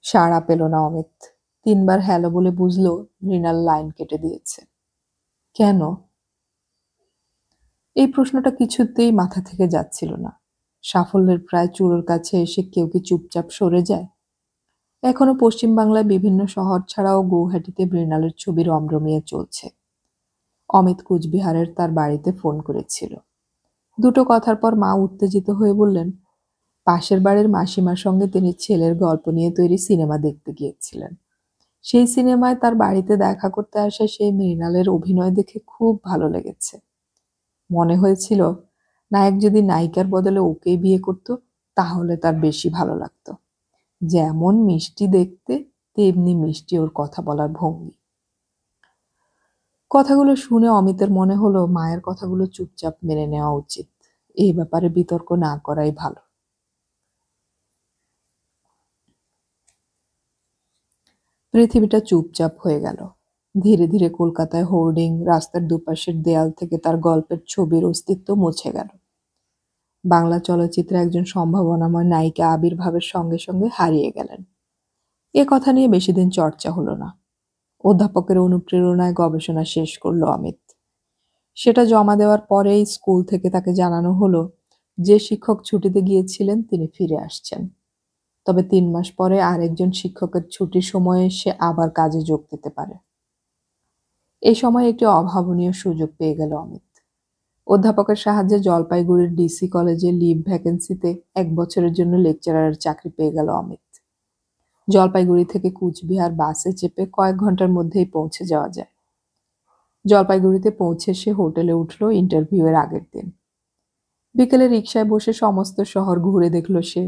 Speaker 1: সাড়া পেল না অমিত। 3 বার হ্যালো বলে বুঝলো মৃণাল লাইন কেটে দিয়েছে। কেন? এই প্রশ্নটা কিছুতেই মাথা থেকে যাচ্ছিল না। সাফল্যের প্রায় চূড়োর কাছে এসে কেউ কি চুপচাপ সরে যায়? এখনো পশ্চিমবাংলায় বিভিন্ন শহর ছাড়াও গৌহাটিতে মৃণালের ছবি রমরমিয়ে চলছে। অমিত কুচবিহারের তার বাড়িতে ফোন করেছিল। দুটো কথার পর মা উত্তেজিত হয়ে বললেন, পাশের বাড়ির মাসিমার সঙ্গে তিনি ছেলের গল্প নিয়ে তৈরি সিনেমা দেখতে গিয়েছিলেন। সেই সিনেমায় তার বাড়িতে দেখা করতে আসা সেই মৃণালের অভিনয় দেখে খুব ভালো লেগেছে। মনে হয়েছিল নায়ক যদি নায়িকার বদলে ওকেই বিয়ে করত তাহলে তার বেশি ভালো লাগতো। যেমন মিষ্টি দেখতে তেমনি মিষ্টি ওর কথা বলার ভঙ্গি। কথাগুলো শুনে অমিতের মনে হলো মায়ের কথাগুলো চুপচাপ মেনে নেওয়া উচিত। এই ব্যাপারে বিতর্ক না করাই ভালো। পৃথিবীটা চুপচাপ হয়ে গেল। ধীরে ধীরে কলকাতায় হোর্ডিং, রাস্তার দুপাশের দেয়াল থেকে তার গল্পের ছবির অস্তিত্ব মুছে গেল। বাংলা চলচ্চিত্রে একজন সম্ভাবনাময় নায়িকা আবির্ভাবের সঙ্গে সঙ্গে হারিয়ে গেলেন। এ কথা নিয়ে বেশি দিন চর্চা হলো না। অধ্যাপকের অনুপ্রেরণায় গবেষণা শেষ করলো অমিত। সেটা জমা দেওয়ার পরেই স্কুল থেকে তাকে জানানো হলো যে শিক্ষক ছুটিতে গিয়েছিলেন তিনি ফিরে আসছেন। তবে 3 মাস পরে আরেকজন শিক্ষকের ছুটির সময়ে সে আবার কাজে যোগ দিতে পারে। এই সময় একটি অভাবনীয় সুযোগ পেয়ে গেল অমিত। অধ্যাপকের সাহায্যে জলপাইগুড়ির ডিসি কলেজে লিভ ভ্যাকেন্সিতে 1 বছরের জন্য লেকচারারের চাকরি পেয়ে গেল অমিত। জলপাইগুড়ি থেকে কুচবিহার বাসে চেপে কয়েক ঘন্টার মধ্যেই পৌঁছে যাওয়া যায়। জলপাইগুড়িতে পৌঁছে সে হোটেলে উঠল ইন্টারভিউ এর আগের দিন। বিকেলে রিকশায় বসে সমস্ত শহর ঘুরে দেখল সে।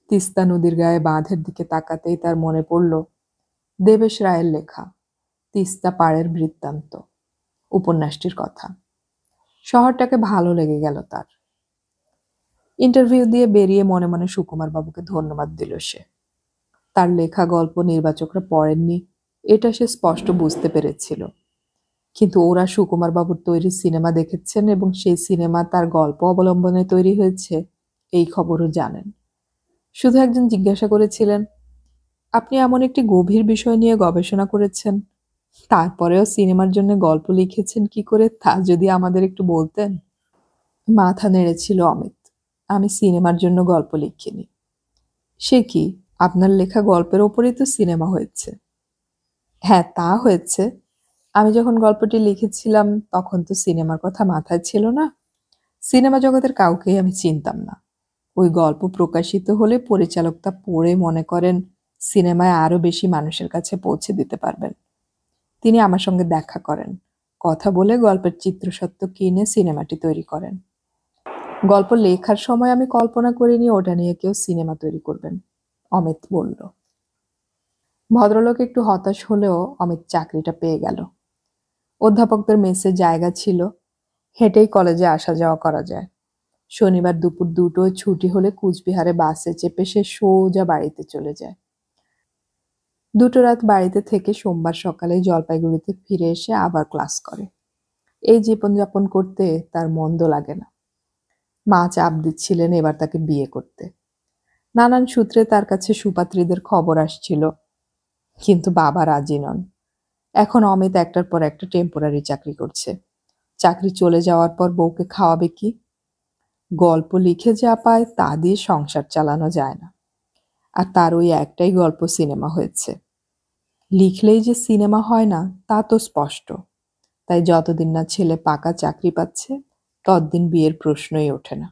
Speaker 1: তিস্তা নদীর গায়ে বাঁধের দিকে তাকাতেই তার মনে পড়ল দেবেশ রায়ের লেখা তিস্তা পাড়ের বৃত্তান্ত উপন্যাসটির কথা। শহরটাকে ভালো লেগে গেল তার। ইন্টারভিউ দিয়ে বেরিয়ে মনে মনে সুকুমার বাবুকে ধন্যবাদ দিল সে। তার লেখা গল্প নির্বাচকরা পড়েননি এটা সে স্পষ্ট বুঝতে পেরেছিল। কিন্তু ওরা সুকুমার বাবুর তৈরি সিনেমা দেখেছেন এবং সেই সিনেমা তার গল্প অবলম্বনে তৈরি হয়েছে, এই খবরও জানেন। শুধু একজন জিজ্ঞাসা করেছিলেন, আপনি এমন একটি গভীর বিষয় নিয়ে গবেষণা করেছেন, তারপরেও সিনেমার জন্য গল্প লিখেছেন কি করে তা যদি আমাদের একটু বলতেন। মাথা নেড়েছিল অমিত। আমি সিনেমার জন্য গল্প লিখিনি। সে কি, আপনার লেখা গল্পের ওপরেই তো সিনেমা হয়েছে। হ্যাঁ, তা হয়েছে। আমি যখন গল্পটি লিখেছিলাম তখন তো সিনেমার কথা মাথায় ছিল না। সিনেমা জগতের কাউকেই আমি চিনতাম না। ওই গল্প প্রকাশিত হলে পরিচালক তা পড়ে মনে করেন সিনেমায় আরো বেশি মানুষের কাছে পৌঁছে দিতে পারবেন। তিনি আমার সঙ্গে দেখা করেন, কথা বলে গল্পের চিত্রসত্ত্ব কিনে সিনেমাটি তৈরি করেন। গল্প লেখার সময় আমি কল্পনা করিনি ওটা নিয়ে কেউ সিনেমা তৈরি করবেন, অমিত বলল। ভদ্রলোক একটু হতাশ হলেও অমিত চাকরিটা পেয়ে গেল। অধ্যাপকদের মেসে জায়গা ছিল, হেঁটেই কলেজে আসা যাওয়া করা যায়। শনিবার দুপুর 2টোয় ছুটি হলে কুচবিহারে বাসে চেপে সে সোজা বাড়িতে চলে যায়। 2টো রাত বাড়িতে থেকে সোমবার সকালে জলপাইগুড়িতে ফিরে এসে আবার ক্লাস করে। এই জীবনযাপন করতে তার মন্দ লাগে না। মা চাপ দিচ্ছিলেন এবার তাকে বিয়ে করতে। নানান সূত্রে তার কাছে সুপাত্রীদের খবর আসছিল, কিন্তু বাবা রাজি নন। এখন অমিত একটার পর একটা টেম্পোরারি চাকরি করছে। চাকরি চলে যাওয়ার পর বউকে খাওয়াবে কি? গল্প লিখে যা পায় তা দিয়ে সংসার চালানো যায় না। আর তার ওই একটাই গল্প সিনেমা হয়েছে। লিখলেই যে সিনেমা হয় না তা তো স্পষ্ট। তাই যতদিন না ছেলে পাকা চাকরি পাচ্ছে ততদিন বিয়ের প্রশ্নই ওঠে না।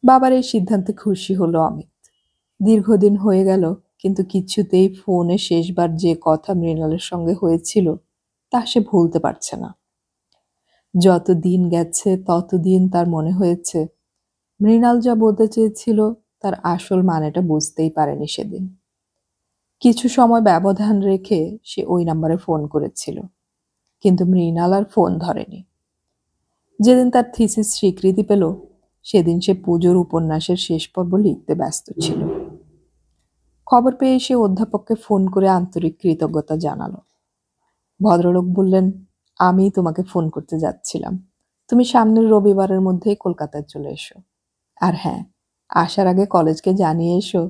Speaker 1: বাবার এই সিদ্ধান্তে খুশি হলো অমিত। দীর্ঘদিন হয়ে গেল, কিন্তু কিছুতেই ফোনে শেষবার যে কথা মৃণালের সঙ্গে হয়েছিল তা সে ভুলতে পারছে না। যত দিন গেছে ততদিন তার মনে হয়েছে মৃণাল যা বলতে চেয়েছিল তার আসল মানেটা বুঝতেই পারেনি সেদিন। কিছু সময় ব্যবধান রেখে সে ওই নাম্বারে ফোন করেছিল, কিন্তু মৃণাল আর ফোন ধরেনি। যেদিন তার থিসিস স্বীকৃতি পেল সেদিন সে পুজোর উপন্যাসের শেষ পর্ব লিখতে ব্যস্ত ছিল। খবর পেয়ে সে অধ্যাপককে ফোন করে আন্তরিক কৃতজ্ঞতা জানালো। ভদ্রলোক বললেন, আমি তোমাকে ফোন করতে যাচ্ছিলাম, তুমি সামনের রবিবারের মধ্যেই কলকাতায় চলে এসো। আর হ্যাঁ, আসার আগে কলেজকে জানিয়ে এসো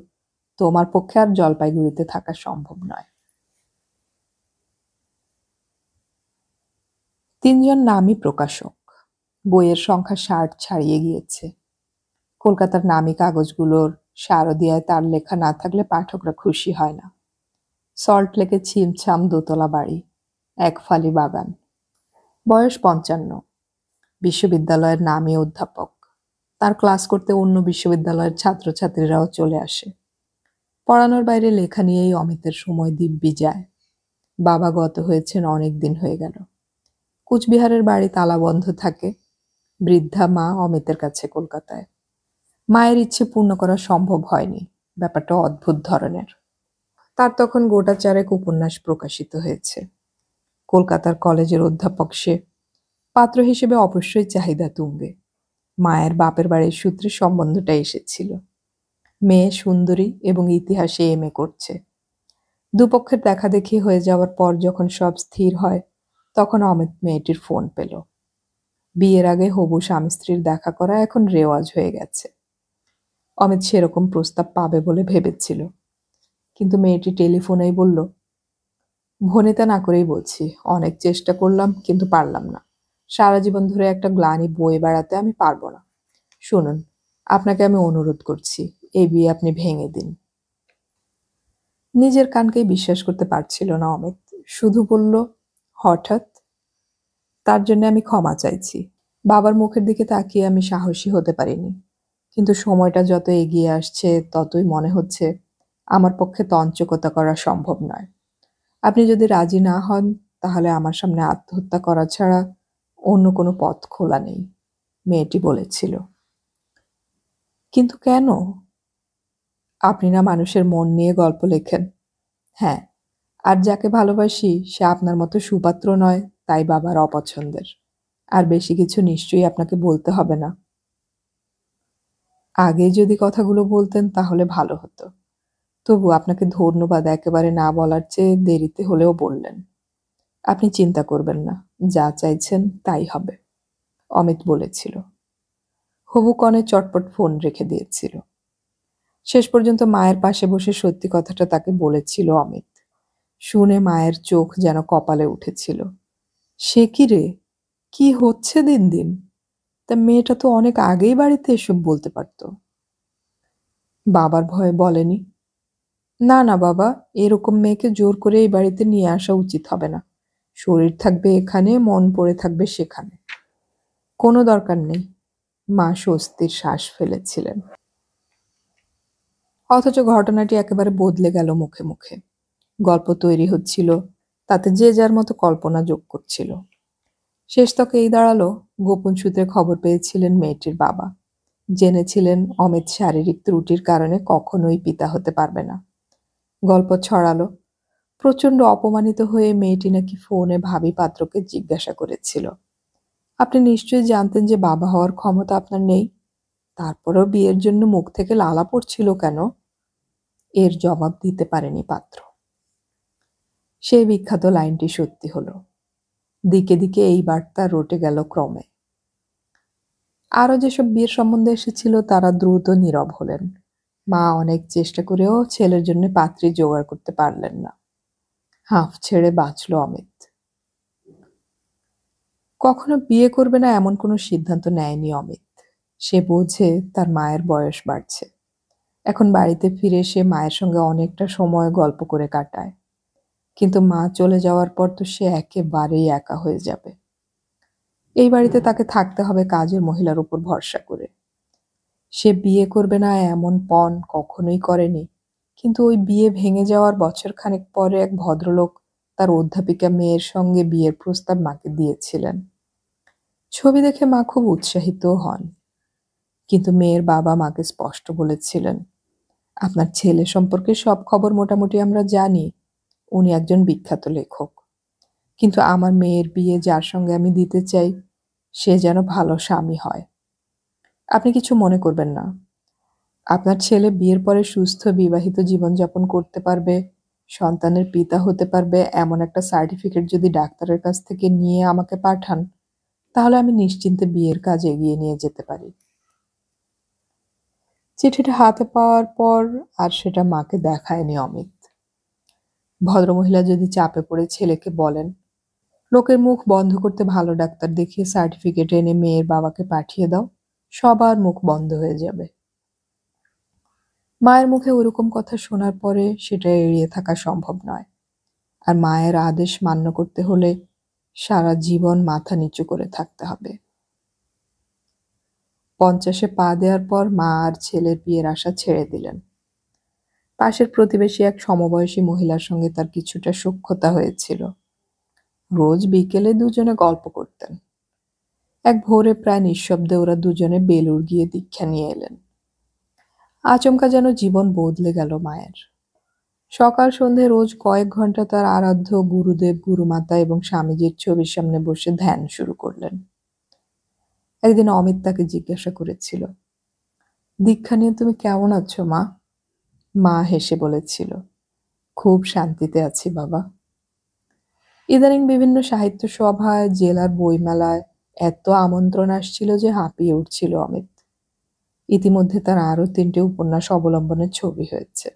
Speaker 1: তোমার পক্ষে আর জলপাইগুড়িতে থাকা সম্ভব নয়। 3জন নামী প্রকাশক। বইয়ের সংখ্যা 60 ছাড়িয়ে গিয়েছে। কলকাতার নামী কাগজগুলোর শারদিয়ায় তার লেখা না থাকলে পাঠকরা খুশি হয় না। সল্টলেকে ছিমছাম দোতলা বাড়ি, এক ফালি বাগান। বয়স 55। বিশ্ববিদ্যালয়ের নামী অধ্যাপক। তার ক্লাস করতে অন্য বিশ্ববিদ্যালয়ের ছাত্রছাত্রীরাও চলে আসে। পড়ানোর বাইরে লেখা নিয়েই অমিতের সময় দিব্যি যায়। বাবা গত হয়েছেন অনেক দিন হয়ে গেল। কুচবিহারের বাড়ি তালাবন্ধ থাকে। বৃদ্ধা মা অমিতের কাছে কলকাতায়। মায়ের ইচ্ছে পূর্ণ করা সম্ভব হয়নি। ব্যাপারটা অদ্ভুত ধরনের। তার তখন গোটা চারেক উপন্যাস প্রকাশিত হয়েছে। কলকাতার কলেজের অধ্যাপক সে। পাত্র হিসেবে অবশ্যই চাহিদা তুঙ্গে। মায়ের বাপের বাড়ির সূত্রে সম্বন্ধটা এসেছিল। মেয়ে সুন্দরী এবং ইতিহাসে এমএ করছে। দুপক্ষের দেখাদেখি হয়ে যাওয়ার পর যখন সব স্থির হয় তখন অমিত মেয়েটির ফোন পেল। বিয়ের আগে হবু স্বামী স্ত্রীর দেখা করা এখন রেওয়াজ হয়ে গেছে। অমিত সেরকম প্রস্তাব পাবে বলে ভেবেছিল, কিন্তু মেয়েটি টেলিফোনেই বলল, ভনিতা না করেই বলছি, অনেক চেষ্টা করলাম কিন্তু পারলাম না। সারা জীবন ধরে একটা গ্লানি বয়ে বেড়াতে আমি পারবো না। শুনুন, আপনাকে আমি অনুরোধ করছি, এই বিয়ে আপনি ভেঙে দিন। নিজের কানকেই বিশ্বাস করতে পারছিল না অমিত। শুধু বলল, হঠাৎ? তার জন্য আমি ক্ষমা চাইছি। বাবার মুখের দিকে তাকিয়ে আমি সাহসী হতে পারিনি, কিন্তু সময়টা যত এগিয়ে আসছে ততই মনে হচ্ছে আমার পক্ষে তঞ্চকতা করা সম্ভব নয়। আপনি যদি রাজি না হন তাহলে আমার সামনে আত্মহত্যা করা ছাড়া অন্য কোনো পথ খোলা নেই, মেয়েটি বলেছিল। কিন্তু কেন? আপনি না মানুষের মন নিয়ে গল্প লেখেন? হ্যাঁ, আর যাকে ভালোবাসি সে আপনার মতো সুপাত্র নয়, তাই বাবার অপছন্দের। আর বেশি কিছু নিশ্চয়ই আপনাকে বলতে হবে না। আগে যদি কথাগুলো বলতেন তাহলে ভালো হতো। তবু আপনাকে ধন্যবাদ একেবারে না বলার চেয়ে দেরিতে হলেও বললেন। আপনি চিন্তা করবেন না, যা চাইছেন তাই হবে, অমিত বলেছিল। হবু কনে চটপট ফোন রেখে দিয়েছিল। শেষ পর্যন্ত মায়ের পাশে বসে সত্যি কথাটা তাকে বলেছিল অমিত। শুনে মায়ের চোখ যেন কপালে উঠেছিল। সে কি রে, কি হচ্ছে দিন দিন? তা মেয়েটা তো অনেক আগেই বাড়িতে এসব বলতে পারত। বাবার ভয়ে বলেনি। না না বাবা, এরকম মেয়েকে জোর করে এই বাড়িতে নিয়ে আসা উচিত হবে না। শরীর থাকবে এখানে, মন পড়ে থাকবে সেখানে। কোনো দরকার নেই, মা স্বস্তির শ্বাস ফেলেছিলেন। অথচ ঘটনাটি একেবারে বদলে গেল মুখে মুখে। গল্প তৈরি হচ্ছিল, তাতে যে যার মতো কল্পনা যোগ করছিল। শেষ তকে এই দাঁড়ালো, গোপন সূত্রে খবর পেয়েছিলেন মেয়েটির বাবা। জেনেছিলেন অমিত শারীরিক ত্রুটির কারণে কখনোই পিতা হতে পারবে না। গল্প ছড়ালো, প্রচণ্ড অপমানিত হয়ে মেয়েটি নাকি ফোনে ভাবি পাত্রকে জিজ্ঞাসা করেছিল, আপনি নিশ্চয়ই জানতেন যে বাবা হওয়ার ক্ষমতা আপনার নেই, তারপরেও বিয়ের জন্য মুখ থেকে লালা পড়ছিল কেন? এর জবাব দিতে পারেনি পাত্র। সেই বিখ্যাত লাইনটি সত্যি হলো। দিকে দিকে এই বার্তা রটে গেল ক্রমে। আরও যেসব বিয়ের সম্বন্ধে এসেছিল তারা দ্রুত নীরব হলেন। মা অনেক চেষ্টা করেও ছেলের জন্য পাত্রী জোগাড় করতে পারলেন না। হাঁফ ছেড়ে বাঁচল অমিত। কখনো বিয়ে করবে না এমন কোনো সিদ্ধান্ত নেয়নি অমিত। সে বোঝে তার মায়ের বয়স বাড়ছে। এখন বাড়িতে ফিরে সে মায়ের সঙ্গে অনেকটা সময় গল্প করে কাটায়, কিন্তু মা চলে যাওয়ার পর তো সে একেবারেই একা হয়ে যাবে। এই বাড়িতে তাকে থাকতে হবে কাজের মহিলার উপর ভরসা করে। সে বিয়ে করবে না এমন পণ কখনোই করেনি, কিন্তু ওই বিয়ে ভেঙে যাওয়ার বছরখানেক পরে এক ভদ্রলোক তার অধ্যাপিকা মেয়ের সঙ্গে বিয়ের প্রস্তাব মাকে দিয়েছিলেন। ছবি দেখে মা খুব উৎসাহিত হন, কিন্তু মেয়ের বাবা মাকে স্পষ্ট বলেছিলেন, আপনার ছেলে সম্পর্কে সব খবর মোটামুটি আমরা জানি, উনি একজন বিখ্যাত লেখক, কিন্তু আমার মেয়ের বিয়ে যার সঙ্গে আমি দিতে চাই সে যেন ভালো স্বামী হয়। আপনি কিছু মনে করবেন না, আপনার ছেলে বিয়ের পরে সুস্থ বিবাহিত জীবনযাপন করতে পারবে, সন্তানের পিতা হতে পারবে এমন একটা সার্টিফিকেট যদি ডাক্তারের কাছ থেকে নিয়ে আমাকে পাঠান, তাহলে আমি নিশ্চিন্তে বিয়ের কাজ এগিয়ে নিয়ে যেতে পারি। চিঠিটা হাতে পাওয়ার পর আর সেটা মাকে দেখায়নি অমিত। ভদ্রমহিলা যদি চাপে পড়ে ছেলেকে বলেন, লোকের মুখ বন্ধ করতে ভালো ডাক্তার দেখিয়ে সার্টিফিকেট এনে মেয়ের বাবাকে পাঠিয়ে দাও, সবার মুখ বন্ধ হয়ে যাবে। মায়ের মুখে ওরকম কথা শোনার পরে সেটা এড়িয়ে থাকা সম্ভব নয়। আর মায়ের আদেশ মান্য করতে হলে সারা জীবন মাথা নিচু করে থাকতে হবে। 50-এ পা দেওয়ার পর মা আর ছেলের বিয়ের আশা ছেড়ে দিলেন। পাশের প্রতিবেশী এক সমবয়সী মহিলার সঙ্গে তার কিছুটা সখ্যতা হয়েছিল। রোজ বিকেলে দুজনে গল্প করতেন। এক ভোরে প্রায় নিঃশব্দে ওরা দুজনে বেলুড় গিয়ে দীক্ষা নিয়ে এলেন। আচমকা যেন জীবন বদলে গেল মায়ের। সকাল সন্ধে রোজ কয়েক ঘন্টা তার আরাধ্য গুরুদেব, গুরুমাতা এবং স্বামীজির ছবির সামনে বসে ধ্যান শুরু করলেন। একদিন অমিত তাকে জিজ্ঞাসা করেছিল, দীক্ষা নিয়ে তুমি কেমন আছো মা? মা হেসে বলেছিল, খুব শান্তিতে আছি বাবা। ইদানিং বিভিন্ন সাহিত্য সভায়, জেলার বইমেলায় এত আমন্ত্রণ আসছিল যে হাঁপিয়ে উঠছিল অমিত। ইতিমধ্যে তার আরো 3টে উপন্যাস অবলম্বনের ছবি হয়েছে।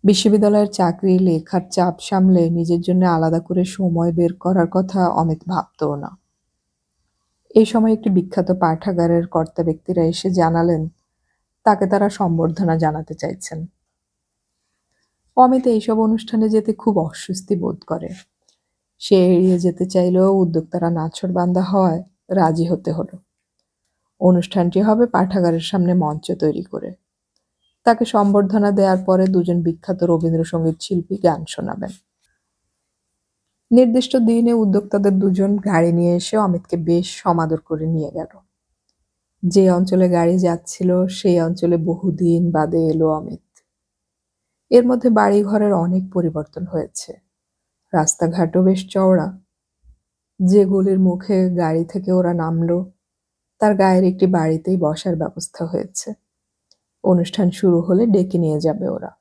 Speaker 1: বিশ্ববিদ্যালয়ের চাকরি, লেখার চাপ সামলে নিজের জন্য আলাদা করে সময় বের করার কথা অমিত ভাবতও না। এই সময় একটি বিখ্যাত পাঠাগারের কর্তা ব্যক্তিরা এসে জানালেন তাকে তারা সম্বর্ধনা জানাতে চাইছেন। অমিত এইসব অনুষ্ঠানে যেতে খুব অস্বস্তি বোধ করে। সে এড়িয়ে যেতে চাইলেও উদ্যোক্তারা নাছোড়বান্দা হওয়ায় রাজি হতে হলো। অনুষ্ঠানটি হবে পাঠাগারের সামনে মঞ্চ তৈরি করে। তাকে সম্বর্ধনা দেওয়ার পরে দুজন বিখ্যাত রবীন্দ্রসঙ্গীত শিল্পী গান শোনাবেন। নির্দিষ্ট দিনে উদ্যোক্তাদের দুজন গাড়ি নিয়ে এসে অমিতকে বেশ সমাদর করে নিয়ে গেল। যে অঞ্চলে গাড়ি যাচ্ছিল সেই অঞ্চলে বহুদিন বাদে এলো অমিত। এর মধ্যে বাড়িঘরের অনেক পরিবর্তন হয়েছে। রাস্তাঘাটও বেশ চওড়া। যে গলির মুখে গাড়ি থেকে ওরা নামলো তার গায়ের একটি বাড়িতেই বসার ব্যবস্থা হয়েছে। অনুষ্ঠান শুরু হলে ডেকে নিয়ে যাবে ওরা।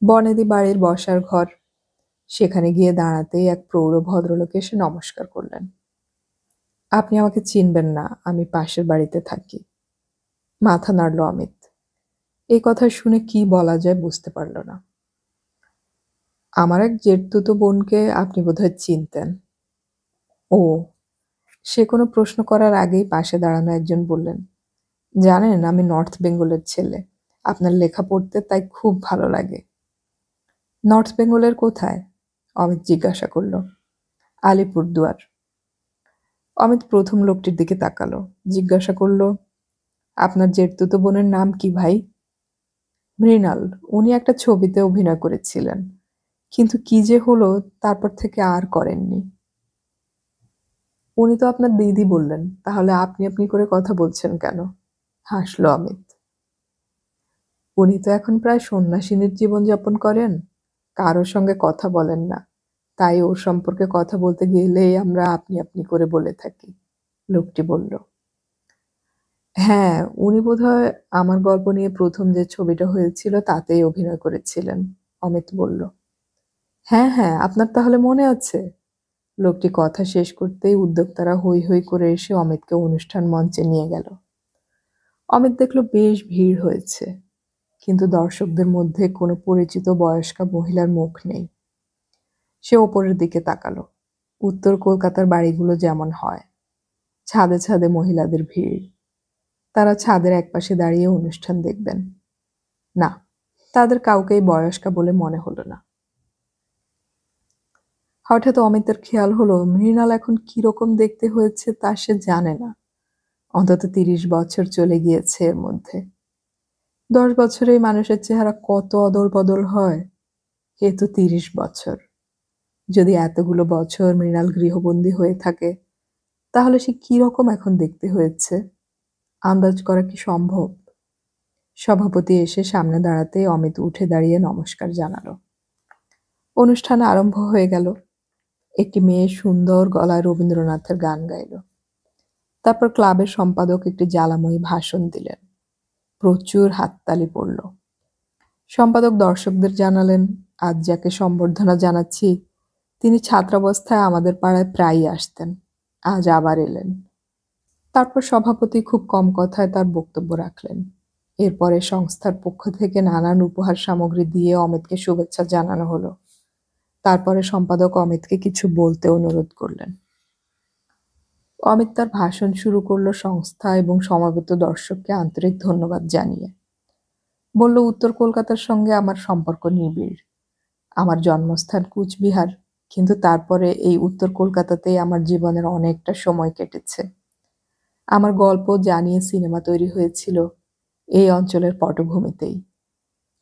Speaker 1: বনেদি বাড়ির বসার ঘর, সেখানে গিয়ে দাঁড়াতেই এক প্রৌঢ় ভদ্রলোক এসে নমস্কার করলেন। আপনি আমাকে চিনবেন না, আমি পাশের বাড়িতে থাকি। মাথা নাড়ল অমিত। এই কথা শুনে কি বলা যায় বুঝতে পারল না। আমার এক জেঠতুতো বোনকে আপনি বোধহয় চিনতেন। ও, সে কোনো প্রশ্ন করার আগেই পাশে দাঁড়ানো একজন বললেন, জানেন আমি নর্থ বেঙ্গলের ছেলে, আপনার লেখা পড়তে তাই খুব ভালো লাগে। নর্থ বেঙ্গলের কোথায়? অমিত জিজ্ঞাসা করল। আলিপুরদুয়ার। অমিত প্রথম লোকটির দিকে তাকালো, জিজ্ঞাসা করল, আপনার জেঠতুতো বোনের নাম কি ভাই? মৃণাল। উনি একটা ছবিতে অভিনয় করেছিলেন, কিন্তু কি যে হলো তারপর থেকে আর করেননি। উনি তো আপনার দিদি বললেন, তাহলে আপনি আপনি করে কথা বলছেন কেন? হাসল অমিত। উনি তো এখন প্রায় সন্ন্যাসিনীর জীবনযাপন করেন, কারোর সঙ্গে কথা বলেন না, তাই ওর সম্পর্কে কথা বলতে গেলেই আমরা আপনি আপনি করে বলে থাকি, লোকটি বলল। হ্যাঁ, উনি বোধহয় আমার গল্প নিয়ে প্রথম যে ছবিটা হয়েছিল তাতেই অভিনয় করেছিলেন, অমিত বলল। হ্যাঁ হ্যাঁ, আপনার তাহলে মনে আছে? লোকটি কথা শেষ করতেই উদ্যোক্তারা হৈ হৈ করে এসে অমিতকে অনুষ্ঠান মঞ্চে নিয়ে গেল। অমিত দেখল বেশ ভিড় হয়েছে, কিন্তু দর্শকদের মধ্যে কোনো পরিচিত বয়স্কা মহিলার মুখ নেই। সে ওপরের দিকে তাকালো। উত্তর কলকাতার বাড়িগুলো যেমন হয়, ছাদে ছাদে মহিলাদের ভিড়। তারা ছাদের একপাশে দাঁড়িয়ে অনুষ্ঠান দেখবেন। না, তাদের কাউকেই বয়স্কা বলে মনে হলো না। হঠাৎ অমিতের খেয়াল হলো মৃণাল এখন কিরকম দেখতে হয়েছে তা সে জানে না। অন্তত 30 বছর চলে গিয়েছে এর মধ্যে। 10 বছরেই মানুষের চেহারা কত অদল বদল হয়, এ তো 30 বছর। যদি এতগুলো বছর মৃণাল গৃহবন্দী হয়ে থাকে, তাহলে সে কিরকম এখন দেখতে হয়েছে আন্দাজ করা কি সম্ভব? সভাপতি এসে সামনে দাঁড়াতে অমিত উঠে দাঁড়িয়ে নমস্কার জানালো। অনুষ্ঠান আরম্ভ হয়ে গেল। একটি মেয়ে সুন্দর গলায় রবীন্দ্রনাথের গান গাইল। তারপর ক্লাবের সম্পাদক একটি জ্বালাময়ী ভাষণ দিলেন। প্রচুর হাততালি পড়ল। সম্পাদক দর্শকদের জানালেন, আজ যাকে সম্বর্ধনা জানাচ্ছি তিনি ছাত্রাবস্থায় আমাদের পাড়ায় প্রায়ই আসতেন, আজ আবার এলেন। তারপর সভাপতি খুব কম কথায় তার বক্তব্য রাখলেন। এরপরে সংস্থার পক্ষ থেকে নানান উপহার সামগ্রী দিয়ে অমিতকে শুভেচ্ছা জানানো হলো। তারপরে সম্পাদক অমিতকে কিছু বলতে অনুরোধ করলেন। অমিত তার ভাষণ শুরু করল সংস্থা এবং সমবেত দর্শককে আন্তরিক ধন্যবাদ জানিয়ে। বলল, উত্তর কলকাতার সঙ্গে আমার সম্পর্ক নিবিড়। আমার জন্মস্থান কুচবিহার, কিন্তু তারপরে এই উত্তর কলকাতাতেই আমার জীবনের অনেকটা সময় কেটেছে। আমার গল্প জানিয়ে সিনেমা তৈরি হয়েছিল এই অঞ্চলের পটভূমিতেই।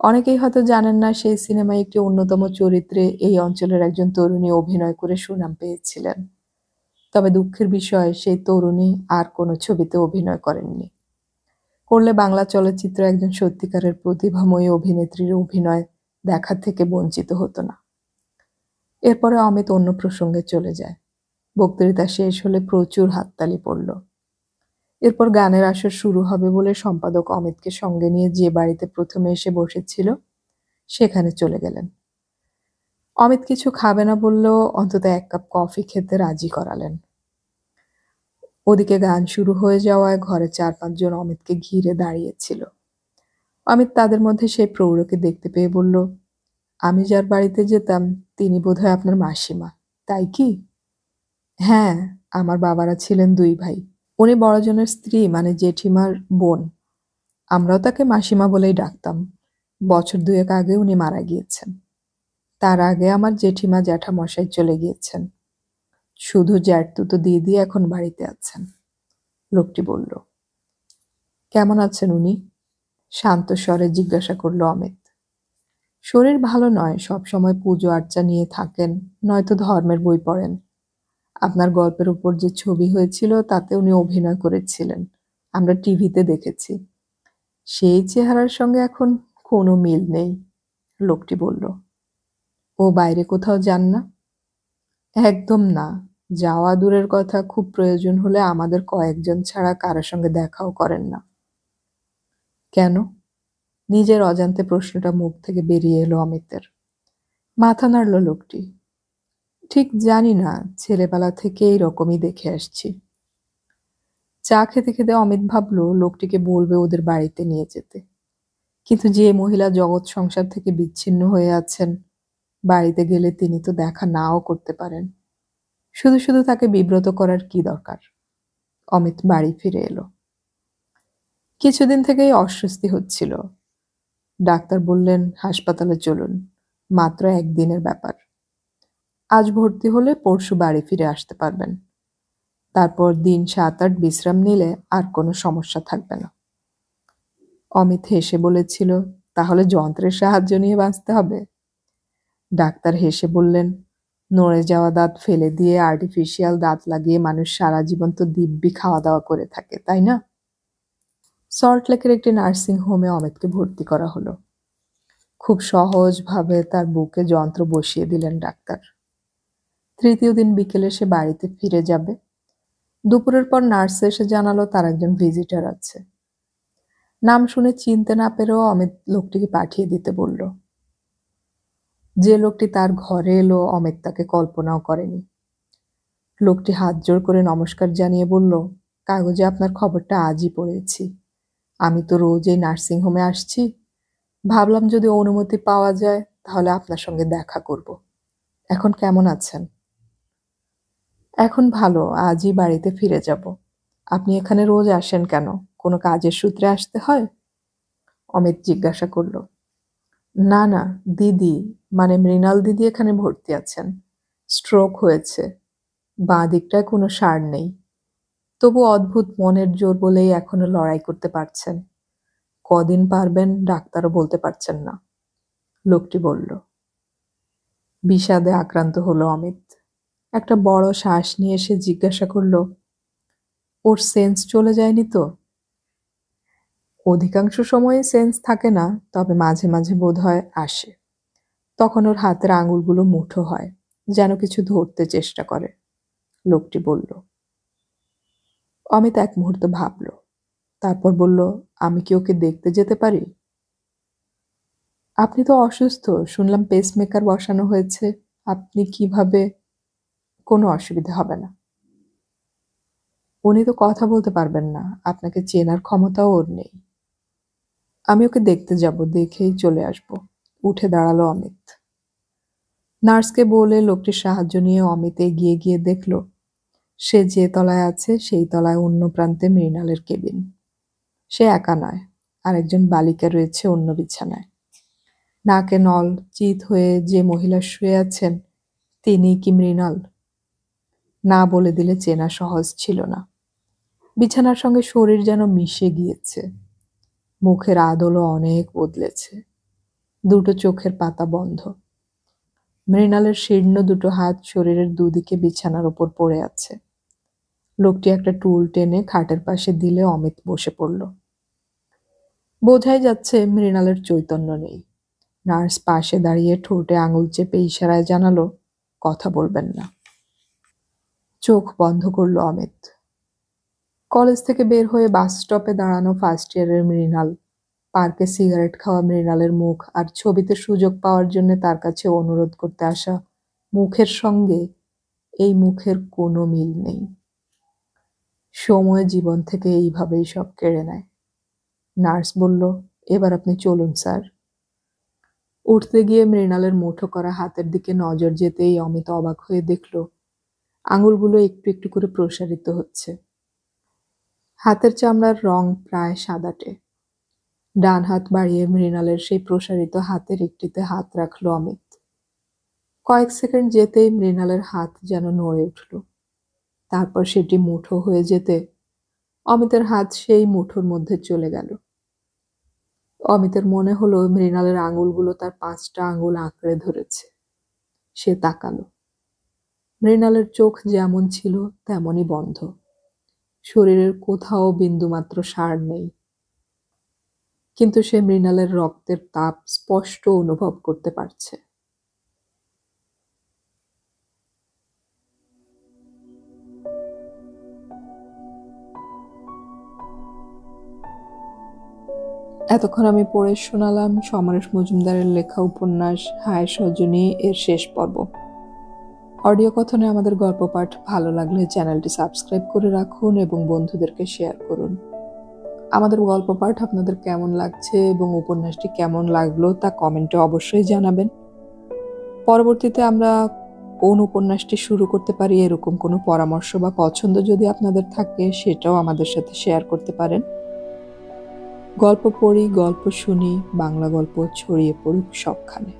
Speaker 1: অনেকেই হয়তো জানেন না, সেই সিনেমায় একটি অন্যতম চরিত্রে এই অঞ্চলের একজন তরুণী অভিনয় করে সুনাম পেয়েছিলেন। তবে দুঃখের বিষয়, সেই তরুণী আর কোনো ছবিতে অভিনয় করেননি। করলে বাংলা চলচ্চিত্রে একজন সত্যিকারের প্রতিভাময়ী অভিনেত্রীর অভিনয় দেখা থেকে বঞ্চিত হতো না। এরপরে অমিত অন্য প্রসঙ্গে চলে যায়। বক্তৃতা শেষ হলে প্রচুর হাততালি পড়ল। এরপর গানের আসর শুরু হবে বলে সম্পাদক অমিতকে সঙ্গে নিয়ে যে বাড়িতে প্রথমে এসে বসেছিল সেখানে চলে গেলেন। অমিত কিছু খাবে না বললেও অন্তত 1 কাপ কফি খেতে রাজি করালেন। ওদিকে গান শুরু হয়ে যাওয়ায় ঘরে 4-5 জন অমিতকে ঘিরে দাঁড়িয়েছিল। অমিত তাদের মধ্যে সেই প্রৌঢ়কে দেখতে পেয়ে বলল, আমি যার বাড়িতে যেতাম তিনি বোধহয় আপনার মাসিমা, তাই কি? হ্যাঁ, আমার বাবারা ছিলেন 2 ভাই। উনি বড়জনের স্ত্রী, মানে জেঠিমার বোন। আমরাও তাকে মাসিমা বলেই ডাকতাম। বছর 2 আগে উনি মারা গিয়েছেন। তার আগে আমার জেঠিমা জ্যাঠামশাই চলে গিয়েছেন। শুধু জ্যাঠতুতো দিদি এখন বাড়িতে আছেন, লোকটি বলল। কেমন আছেন উনি? শান্ত স্বরে জিজ্ঞাসা করল অমিত। শরীর ভালো নয়, সবসময় পুজো আর্চা নিয়ে থাকেন, নয়তো ধর্মের বই পড়েন। আপনার গল্পের উপর যে ছবি হয়েছিল তাতে উনি অভিনয় করেছিলেন, আমরা টিভিতে দেখেছি। সেই চেহারার সঙ্গে এখন কোনো মিল নেই, লোকটি বলল। ও বাইরে কোথাও যান না? একদম না, যাওয়া দূরের কথা, খুব প্রয়োজন হলে আমাদের কয়েকজন ছাড়া কারো সঙ্গে দেখাও করেন না। কেন? নিজের অজান্তে প্রশ্নটা মুখ থেকে বেরিয়ে এলো অমিতের। মাথা নাড়ল লোকটি। ঠিক জানি না, ছেলেবেলা থেকে এইরকমই দেখে আসছি। চা খেতে খেতে অমিত ভাবল লোকটিকে বলবে ওদের বাড়িতে নিয়ে যেতে। কিন্তু যে মহিলা জগৎ সংসার থেকে বিচ্ছিন্ন হয়ে আছেন, বাড়িতে গেলে তিনি তো দেখা নাও করতে পারেন। শুধু শুধু তাকে বিব্রত করার কি দরকার? অমিত বাড়ি ফিরে এলো। কিছুদিন থেকেই অস্বস্তি হচ্ছিল। ডাক্তার বললেন হাসপাতালে চলুন, মাত্র একদিনের ব্যাপার। আজ ভর্তি হলে পরশু বাড়ি ফিরে আসতে পারবেন। তারপর দিন 7-8 বিশ্রাম নিলে আর কোনো সমস্যা থাকবে না। অমিত হেসে বলেছিল, তাহলে যন্ত্রের সাহায্য নিয়ে বাঁচতে হবে? ডাক্তার হেসে বললেন, নড়ে যাওয়া দাঁত ফেলে দিয়ে আর্টিফিশিয়াল দাঁত লাগিয়ে মানুষ সারা জীবন তো দিব্যি খাওয়া দাওয়া করে থাকে, তাই না? সল্টলেকের একটি নার্সিং হোমে অমিতকে ভর্তি করা হলো। খুব সহজভাবে তার বুকে যন্ত্র বসিয়ে দিলেন ডাক্তার। তৃতীয় দিন বিকেলে সে বাড়িতে ফিরে যাবে। দুপুরের পর নার্স এসে জানালো তার একজন ভিজিটার আছে। নাম শুনে চিনতে না পেরেও অমিত লোকটিকে পাঠিয়ে দিতে বলল। যে লোকটি তার ঘরে এলো অমিত তাকে কল্পনাও করেনি। লোকটি হাত জোড় করে নমস্কার জানিয়ে বলল, কাগজে আপনার খবরটা আজই পড়েছি। আমি তো রোজ এই নার্সিংহোমে আসছি, ভাবলাম যদি অনুমতি পাওয়া যায় তাহলে আপনার সঙ্গে দেখা করব। এখন কেমন আছেন? এখন ভালো, আজই বাড়িতে ফিরে যাব। আপনি এখানে রোজ আসেন কেন? কোনো কাজের সূত্রে আসতে হয়? অমিত জিজ্ঞাসা করল। না না, দিদি, মানে মৃণাল দিদি এখানে ভর্তি আছেন। স্ট্রোক হয়েছে, বাঁ দিকটায় কোনো সাড় নেই। তবু অদ্ভুত মনের জোর বলেই এখনো লড়াই করতে পারছেন। কদিন পারবেন ডাক্তারও বলতে পারছেন না, লোকটি বলল। বিষাদে আক্রান্ত হলো অমিত। একটা বড় শ্বাস নিয়ে সে জিজ্ঞাসা করল, ওর সেন্স চলে যায়নি তো? অধিকাংশ সময়ে সেন্স থাকে না, তবে মাঝে মাঝে বোধহয় আসে। তখন ওর হাতের আঙুলগুলো মুঠো হয়, যেন কিছু ধরতে চেষ্টা করে, লোকটি বলল। অমিত এক মুহূর্ত ভাবল, তারপর বলল, আমি কি ওকে দেখতে যেতে পারি? আপনি তো অসুস্থ, শুনলাম পেসমেকার বসানো হয়েছে। আপনি কিভাবে? কোনো অসুবিধা হবে না। উনি তো কথা বলতে পারবেন না, আপনাকে চেনার ক্ষমতাও ওর নেই। আমি ওকে দেখতে যাব, দেখেই চলে আসব। উঠে দাঁড়ালো অমিত। নার্সকে বলে লোকটির সাহায্য নিয়ে অমিত এগিয়ে গিয়ে দেখল সে যে তলায় আছে সেই তলায় অন্য প্রান্তে মৃণালের কেবিন। সে একা নয়, আরেকজন বালিকা রয়েছে অন্য বিছানায়। নাকে নল চিত হয়ে যে মহিলা শুয়ে আছেন তিনি কি মৃণাল? না বলে দিলে চেনা সহজ ছিল না। বিছানার সঙ্গে শরীর যেন মিশে গিয়েছে। মুখের আদলও অনেক বদলেছে। দুটো চোখের পাতা বন্ধ। মৃণালের শীর্ণ দুটো হাত শরীরের দুদিকে বিছানার ওপর পড়ে আছে। লোকটি একটা টুল টেনে খাটের পাশে দিলে অমিত বসে পড়ল। বোঝাই যাচ্ছে মৃণালের চৈতন্য নেই। নার্স পাশে দাঁড়িয়ে ঠোঁটে আঙুল চেপে ইশারায় জানালো, কথা বলবেন না। চোখ বন্ধ করল অমিত। কলেজ থেকে বের হয়ে বাস স্টপে দাঁড়ানো ফার্স্ট ইয়ারের মৃণাল, পার্কে সিগারেট খাওয়া মৃণালের মুখ আর ছবিতে সুযোগ পাওয়ার জন্য তার কাছে অনুরোধ করতে আসা মুখের সঙ্গে এই মুখের কোনো মিল নেই। সময় জীবন থেকে এইভাবেই সব কেড়ে নেয়। নার্স বলল, এবার আপনি চলুন স্যার। উঠতে গিয়ে মৃণালের মুঠো করা হাতের দিকে নজর যেতেই অমিত অবাক হয়ে দেখল আঙুলগুলো একটু একটু করে প্রসারিত হচ্ছে। হাতের চামড়ার রং প্রায় সাদাটে। ডান হাত বাড়িয়ে মৃণালের সেই প্রসারিত হাতের একটিতে হাত রাখল অমিত। কয়েক সেকেন্ড যেতেই মৃণালের হাত যেন নড়ে উঠল। তারপর সেটি মুঠো হয়ে যেতে অমিতের হাত সেই মুঠোর মধ্যে চলে গেল। অমিতের মনে হলো মৃণালের আঙুলগুলো তার 5টা আঙুল আঁকড়ে ধরেছে। সে তাকালো। মৃণালের চোখ যেমন ছিল তেমনই বন্ধ। শরীরের কোথাও বিন্দুমাত্র সাড় নেই। কিন্তু সে মৃণালের রক্তের তাপ স্পষ্ট অনুভব করতে পারছে। এতক্ষণ আমি পড়ে শোনালাম সমরেশ মজুমদারের লেখা উপন্যাস হায় সজনী এর শেষ পর্ব। অডিও কথনে আমাদের গল্প পাঠ ভালো লাগলে চ্যানেলটি সাবস্ক্রাইব করে রাখুন এবং বন্ধুদেরকে শেয়ার করুন। আমাদের গল্প পাঠ আপনাদের কেমন লাগছে এবং উপন্যাসটি কেমন লাগলো তা কমেন্টে অবশ্যই জানাবেন। পরবর্তীতে আমরা কোন উপন্যাসটি শুরু করতে পারি এরকম কোনো পরামর্শ বা পছন্দ যদি আপনাদের থাকে সেটাও আমাদের সাথে শেয়ার করতে পারেন। গল্প পড়ি, গল্প শুনি, বাংলা গল্প ছড়িয়ে পড়ুক সবখানে।